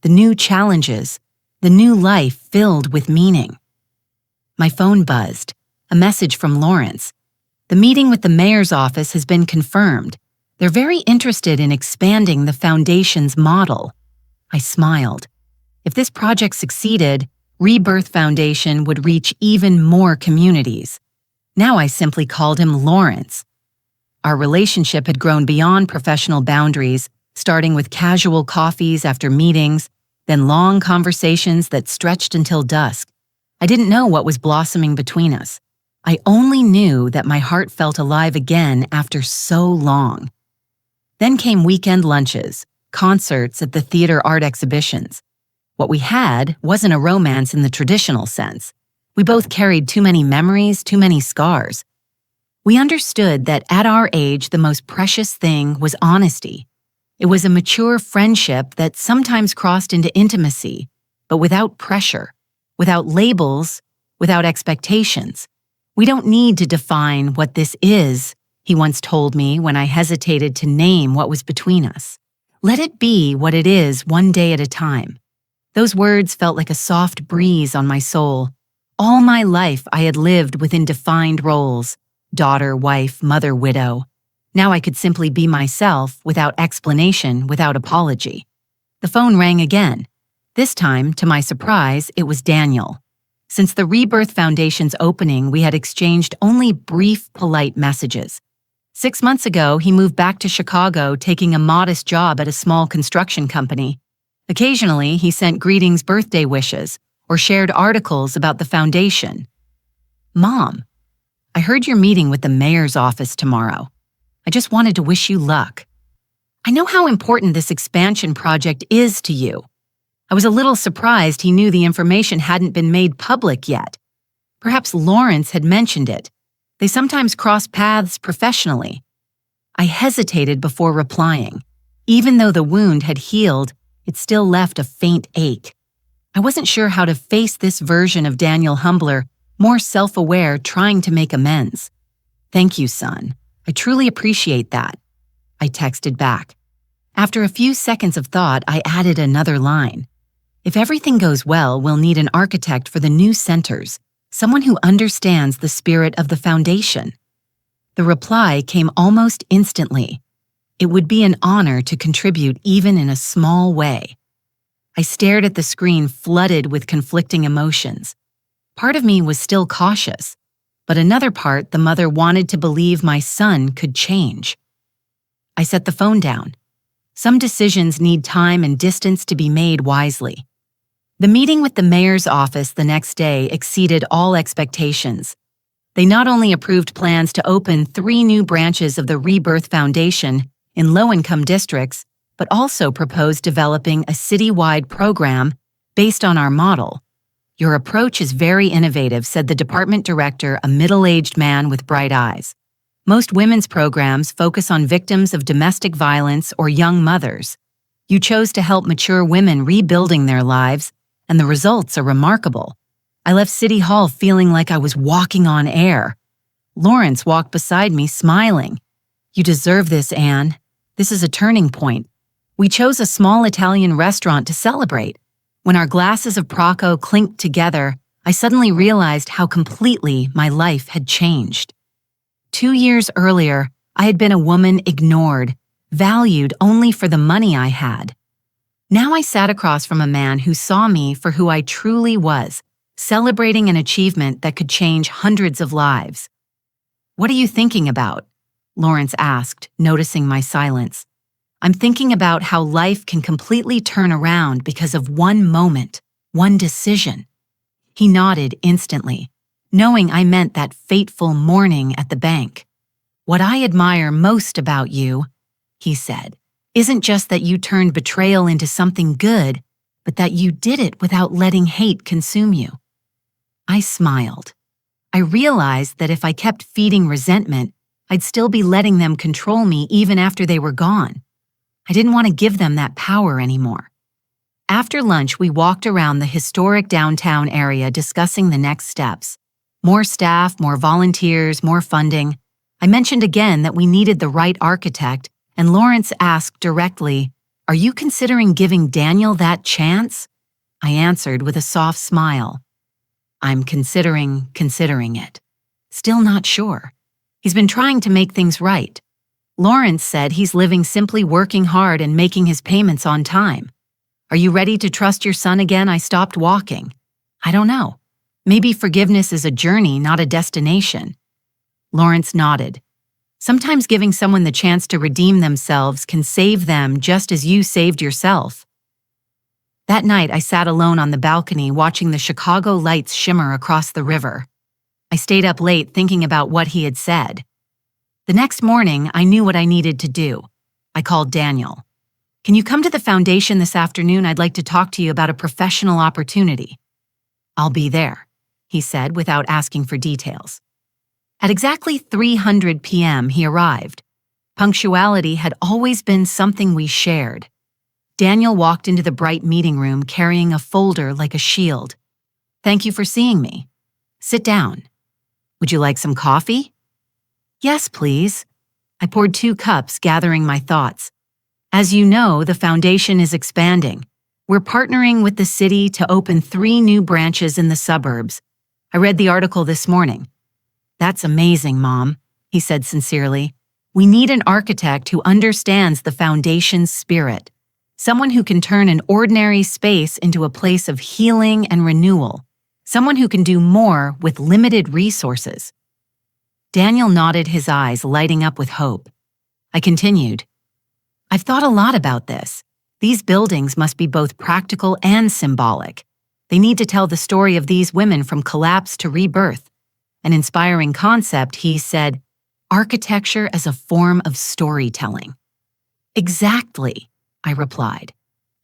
the new challenges, the new life filled with meaning. My phone buzzed, a message from Lawrence. "The meeting with the mayor's office has been confirmed. They're very interested in expanding the foundation's model." I smiled. If this project succeeded, Rebirth Foundation would reach even more communities. Now I simply called him Lawrence. Our relationship had grown beyond professional boundaries, starting with casual coffees after meetings, then long conversations that stretched until dusk. I didn't know what was blossoming between us. I only knew that my heart felt alive again after so long. Then came weekend lunches, concerts at the theater art exhibitions. What we had wasn't a romance in the traditional sense. We both carried too many memories, too many scars. We understood that at our age, the most precious thing was honesty. It was a mature friendship that sometimes crossed into intimacy, but without pressure, without labels, without expectations. "We don't need to define what this is," he once told me when I hesitated to name what was between us. "Let it be what it is, one day at a time." Those words felt like a soft breeze on my soul. All my life I had lived within defined roles: daughter, wife, mother, widow. Now I could simply be myself without explanation, without apology. The phone rang again. This time, to my surprise, it was Daniel. Since the Rebirth Foundation's opening, we had exchanged only brief, polite messages. 6 months ago, he moved back to Chicago, taking a modest job at a small construction company. Occasionally, he sent greetings, birthday wishes, or shared articles about the foundation. "Mom, I heard you're meeting with the mayor's office tomorrow. I just wanted to wish you luck. I know how important this expansion project is to you." I was a little surprised he knew the information hadn't been made public yet. Perhaps Lawrence had mentioned it. They sometimes cross paths professionally. I hesitated before replying. Even though the wound had healed, it still left a faint ache. I wasn't sure how to face this version of Daniel Humbler, more self-aware, trying to make amends. "Thank you, son. I truly appreciate that," I texted back. After a few seconds of thought, I added another line. If everything goes well, we'll need an architect for the new centers, someone who understands the spirit of the foundation. The reply came almost instantly. It would be an honor to contribute even in a small way. I stared at the screen, flooded with conflicting emotions. Part of me was still cautious, but another part, the mother, wanted to believe my son could change. I set the phone down. Some decisions need time and distance to be made wisely. The meeting with the mayor's office the next day exceeded all expectations. They not only approved plans to open 3 new branches of the Rebirth Foundation in low-income districts, but also proposed developing a citywide program based on our model. "Your approach is very innovative," said the department director, a middle-aged man with bright eyes. "Most women's programs focus on victims of domestic violence or young mothers. You chose to help mature women rebuilding their lives, and the results are remarkable." I left City Hall feeling like I was walking on air. Lawrence walked beside me, smiling. "You deserve this, Anne. This is a turning point. We chose a small Italian restaurant to celebrate. When our glasses of Prosecco clinked together, I suddenly realized how completely my life had changed. 2 years earlier, I had been a woman ignored, valued only for the money I had. Now I sat across from a man who saw me for who I truly was, celebrating an achievement that could change hundreds of lives. "What are you thinking about?" Lawrence asked, noticing my silence. "I'm thinking about how life can completely turn around because of one moment, one decision." He nodded instantly, knowing I meant that fateful morning at the bank. "What I admire most about you," he said, "isn't just that you turned betrayal into something good, but that you did it without letting hate consume you." I smiled. I realized that if I kept feeding resentment, I'd still be letting them control me even after they were gone. I didn't want to give them that power anymore. After lunch, we walked around the historic downtown area discussing the next steps. More staff, more volunteers, more funding. I mentioned again that we needed the right architect, and Lawrence asked directly, "Are you considering giving Daniel that chance?" I answered with a soft smile. "I'm considering it. Still not sure. He's been trying to make things right. Lawrence said he's living simply working hard and making his payments on time. Are you ready to trust your son again?" I stopped walking. "I don't know. Maybe forgiveness is a journey, not a destination." Lawrence nodded. "Sometimes giving someone the chance to redeem themselves can save them just as you saved yourself." That night, I sat alone on the balcony watching the Chicago lights shimmer across the river. I stayed up late thinking about what he had said. The next morning, I knew what I needed to do. I called Daniel. "Can you come to the foundation this afternoon? I'd like to talk to you about a professional opportunity." "I'll be there," he said without asking for details. At exactly 3:00 p.m., he arrived. Punctuality had always been something we shared. Daniel walked into the bright meeting room carrying a folder like a shield. "Thank you for seeing me. Sit down. Would you like some coffee?" "Yes, please." I poured 2 cups, gathering my thoughts. "As you know, the foundation is expanding. We're partnering with the city to open 3 new branches in the suburbs. I read the article this morning." "That's amazing, Mom," he said sincerely. "We need an architect who understands the foundation's spirit, someone who can turn an ordinary space into a place of healing and renewal, someone who can do more with limited resources." Daniel nodded, his eyes lighting up with hope. I continued, "I've thought a lot about this. These buildings must be both practical and symbolic. They need to tell the story of these women from collapse to rebirth. An inspiring concept," he said, "architecture as a form of storytelling." "Exactly," I replied,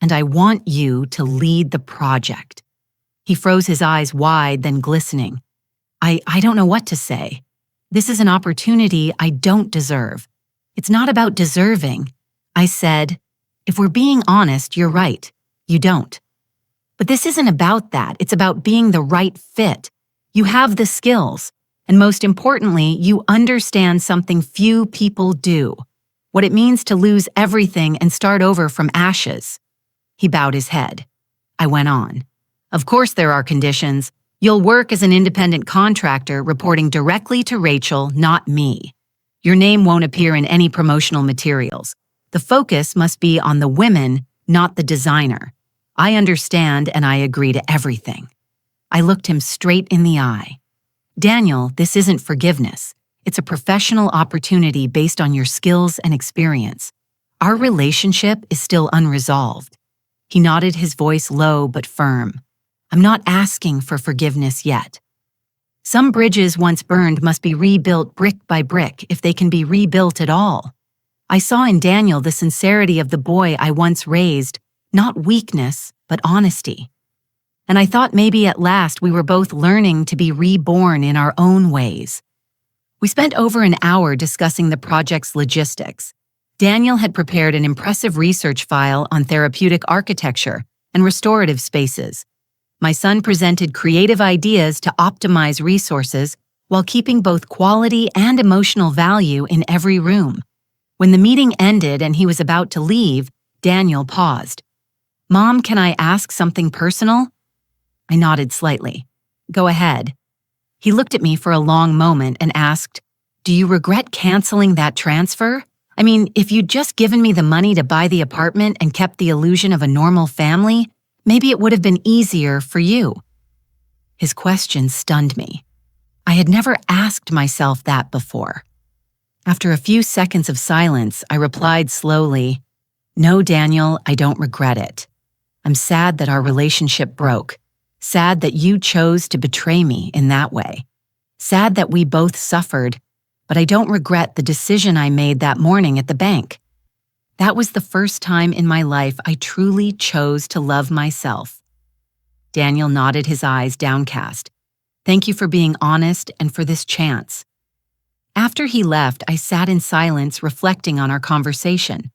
"and I want you to lead the project." He froze, his eyes wide, then glistening. I don't know what to say. This is an opportunity I don't deserve. It's not about deserving." I said, "If we're being honest, you're right. You don't. But this isn't about that. It's about being the right fit. You have the skills, and most importantly, you understand something few people do. What it means to lose everything and start over from ashes." He bowed his head. I went on. Of course there are conditions. You'll work as an independent contractor reporting directly to Rachel, not me. Your name won't appear in any promotional materials. The focus must be on the women, not the designer. I understand and I agree to everything. I looked him straight in the eye. Daniel, this isn't forgiveness. It's a professional opportunity based on your skills and experience. Our relationship is still unresolved. He nodded, his voice low but firm. I'm not asking for forgiveness yet. Some bridges once burned must be rebuilt brick by brick if they can be rebuilt at all. I saw in Daniel the sincerity of the boy I once raised, not weakness, but honesty. And I thought maybe at last we were both learning to be reborn in our own ways. We spent over an hour discussing the project's logistics. Daniel had prepared an impressive research file on therapeutic architecture and restorative spaces. My son presented creative ideas to optimize resources while keeping both quality and emotional value in every room. When the meeting ended and he was about to leave, Daniel paused. Mom, can I ask something personal? I nodded slightly. Go ahead. He looked at me for a long moment and asked, do you regret canceling that transfer? I mean, if you'd just given me the money to buy the apartment and kept the illusion of a normal family, maybe it would have been easier for you. His question stunned me. I had never asked myself that before. After a few seconds of silence, I replied slowly, no, Daniel, I don't regret it. I'm sad that our relationship broke. Sad that you chose to betray me in that way. Sad that we both suffered, but I don't regret the decision I made that morning at the bank. That was the first time in my life I truly chose to love myself. Daniel nodded, his eyes downcast. Thank you for being honest and for this chance. After he left, I sat in silence reflecting on our conversation.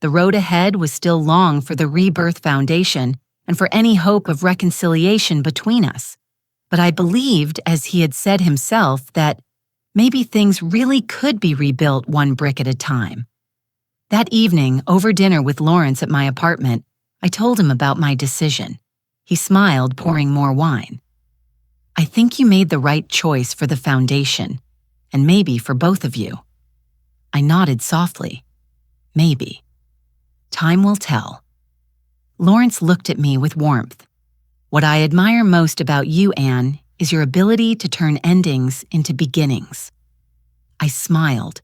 The road ahead was still long for the Rebirth Foundation and for any hope of reconciliation between us. But I believed, as he had said himself, that maybe things really could be rebuilt one brick at a time. That evening, over dinner with Lawrence at my apartment, I told him about my decision. He smiled, pouring more wine. I think you made the right choice for the foundation, and maybe for both of you. I nodded softly. Maybe. Time will tell. Lawrence looked at me with warmth. What I admire most about you, Anne, is your ability to turn endings into beginnings. I smiled.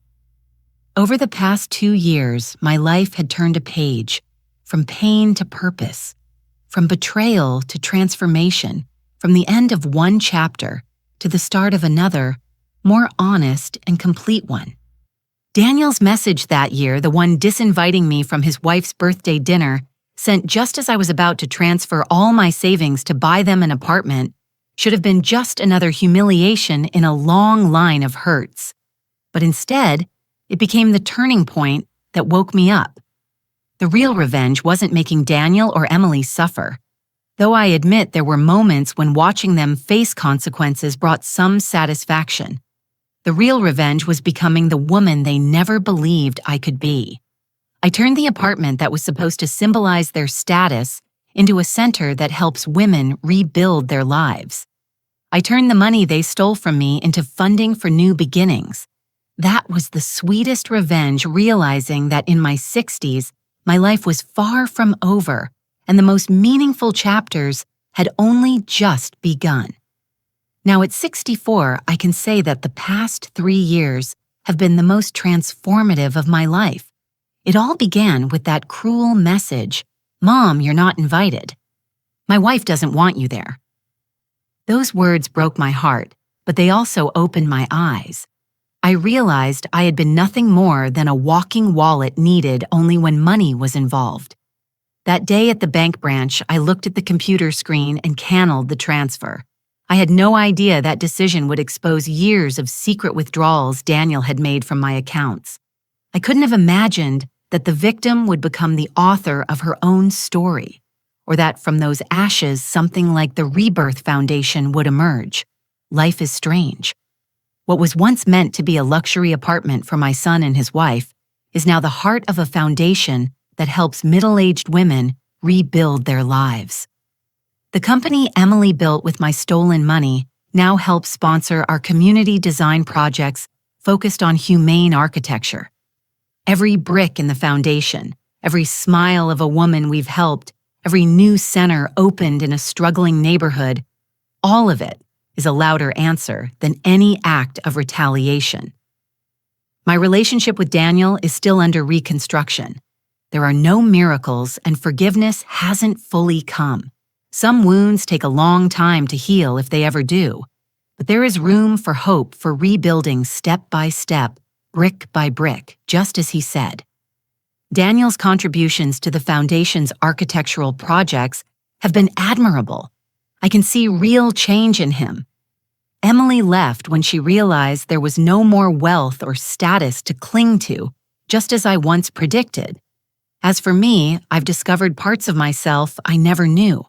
Over the past 2 years, my life had turned a page, from pain to purpose, from betrayal to transformation, from the end of one chapter to the start of another, more honest and complete one. Daniel's message that year, the one disinviting me from his wife's birthday dinner, sent just as I was about to transfer all my savings to buy them an apartment, should have been just another humiliation in a long line of hurts. But instead, it became the turning point that woke me up. The real revenge wasn't making Daniel or Emily suffer, though I admit there were moments when watching them face consequences brought some satisfaction. The real revenge was becoming the woman they never believed I could be. I turned the apartment that was supposed to symbolize their status into a center that helps women rebuild their lives. I turned the money they stole from me into funding for new beginnings. That was the sweetest revenge, realizing that in my 60s, my life was far from over, and the most meaningful chapters had only just begun. Now at 64, I can say that the past 3 years have been the most transformative of my life. It all began with that cruel message, "Mom, you're not invited. My wife doesn't want you there." Those words broke my heart, but they also opened my eyes. I realized I had been nothing more than a walking wallet needed only when money was involved. That day at the bank branch, I looked at the computer screen and canceled the transfer. I had no idea that decision would expose years of secret withdrawals Daniel had made from my accounts. I couldn't have imagined that the victim would become the author of her own story, or that from those ashes something like the Rebirth Foundation would emerge. Life is strange. What was once meant to be a luxury apartment for my son and his wife is now the heart of a foundation that helps middle-aged women rebuild their lives. The company Emily built with my stolen money now helps sponsor our community design projects focused on humane architecture. Every brick in the foundation, every smile of a woman we've helped, every new center opened in a struggling neighborhood, all of it is a louder answer than any act of retaliation. My relationship with Daniel is still under reconstruction. There are no miracles, and forgiveness hasn't fully come. Some wounds take a long time to heal if they ever do, but there is room for hope for rebuilding step by step, brick by brick, just as he said. Daniel's contributions to the Foundation's architectural projects have been admirable. I can see real change in him. Emily left when she realized there was no more wealth or status to cling to, just as I once predicted. As for me, I've discovered parts of myself I never knew.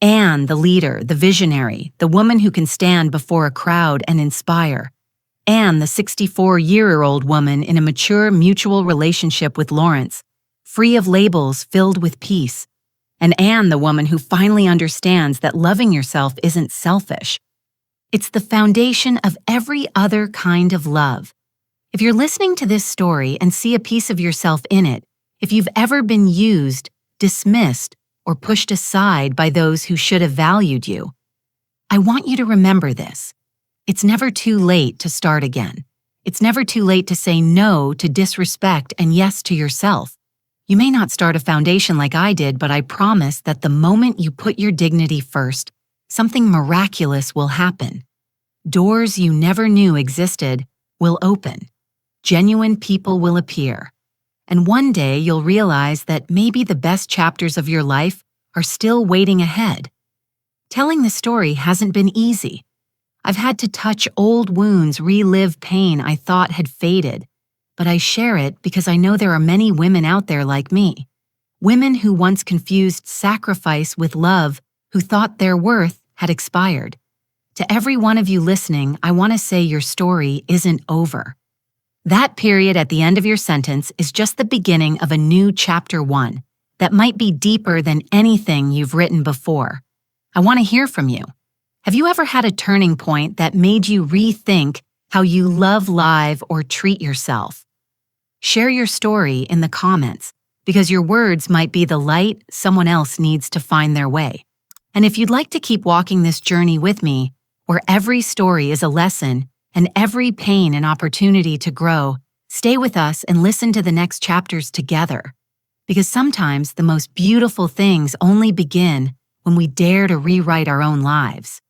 Anne, the leader, the visionary, the woman who can stand before a crowd and inspire. Anne, the 64-year-old woman in a mature mutual relationship with Lawrence, free of labels, filled with peace. And Anne, the woman who finally understands that loving yourself isn't selfish. It's the foundation of every other kind of love. If you're listening to this story and see a piece of yourself in it, if you've ever been used, dismissed, or pushed aside by those who should have valued you, I want you to remember this. It's never too late to start again. It's never too late to say no to disrespect and yes to yourself. You may not start a foundation like I did, but I promise that the moment you put your dignity first, something miraculous will happen. Doors you never knew existed will open. Genuine people will appear. And one day you'll realize that maybe the best chapters of your life are still waiting ahead. Telling the story hasn't been easy. I've had to touch old wounds, relive pain I thought had faded, but I share it because I know there are many women out there like me. Women who once confused sacrifice with love, who thought their worth had expired. To every one of you listening, I want to say your story isn't over. That period at the end of your sentence is just the beginning of a new chapter 1 that might be deeper than anything you've written before. I want to hear from you. Have you ever had a turning point that made you rethink how you love live or treat yourself? Share your story in the comments, because your words might be the light someone else needs to find their way. And if you'd like to keep walking this journey with me, where every story is a lesson and every pain an opportunity to grow, stay with us and listen to the next chapters together. Because sometimes the most beautiful things only begin when we dare to rewrite our own lives.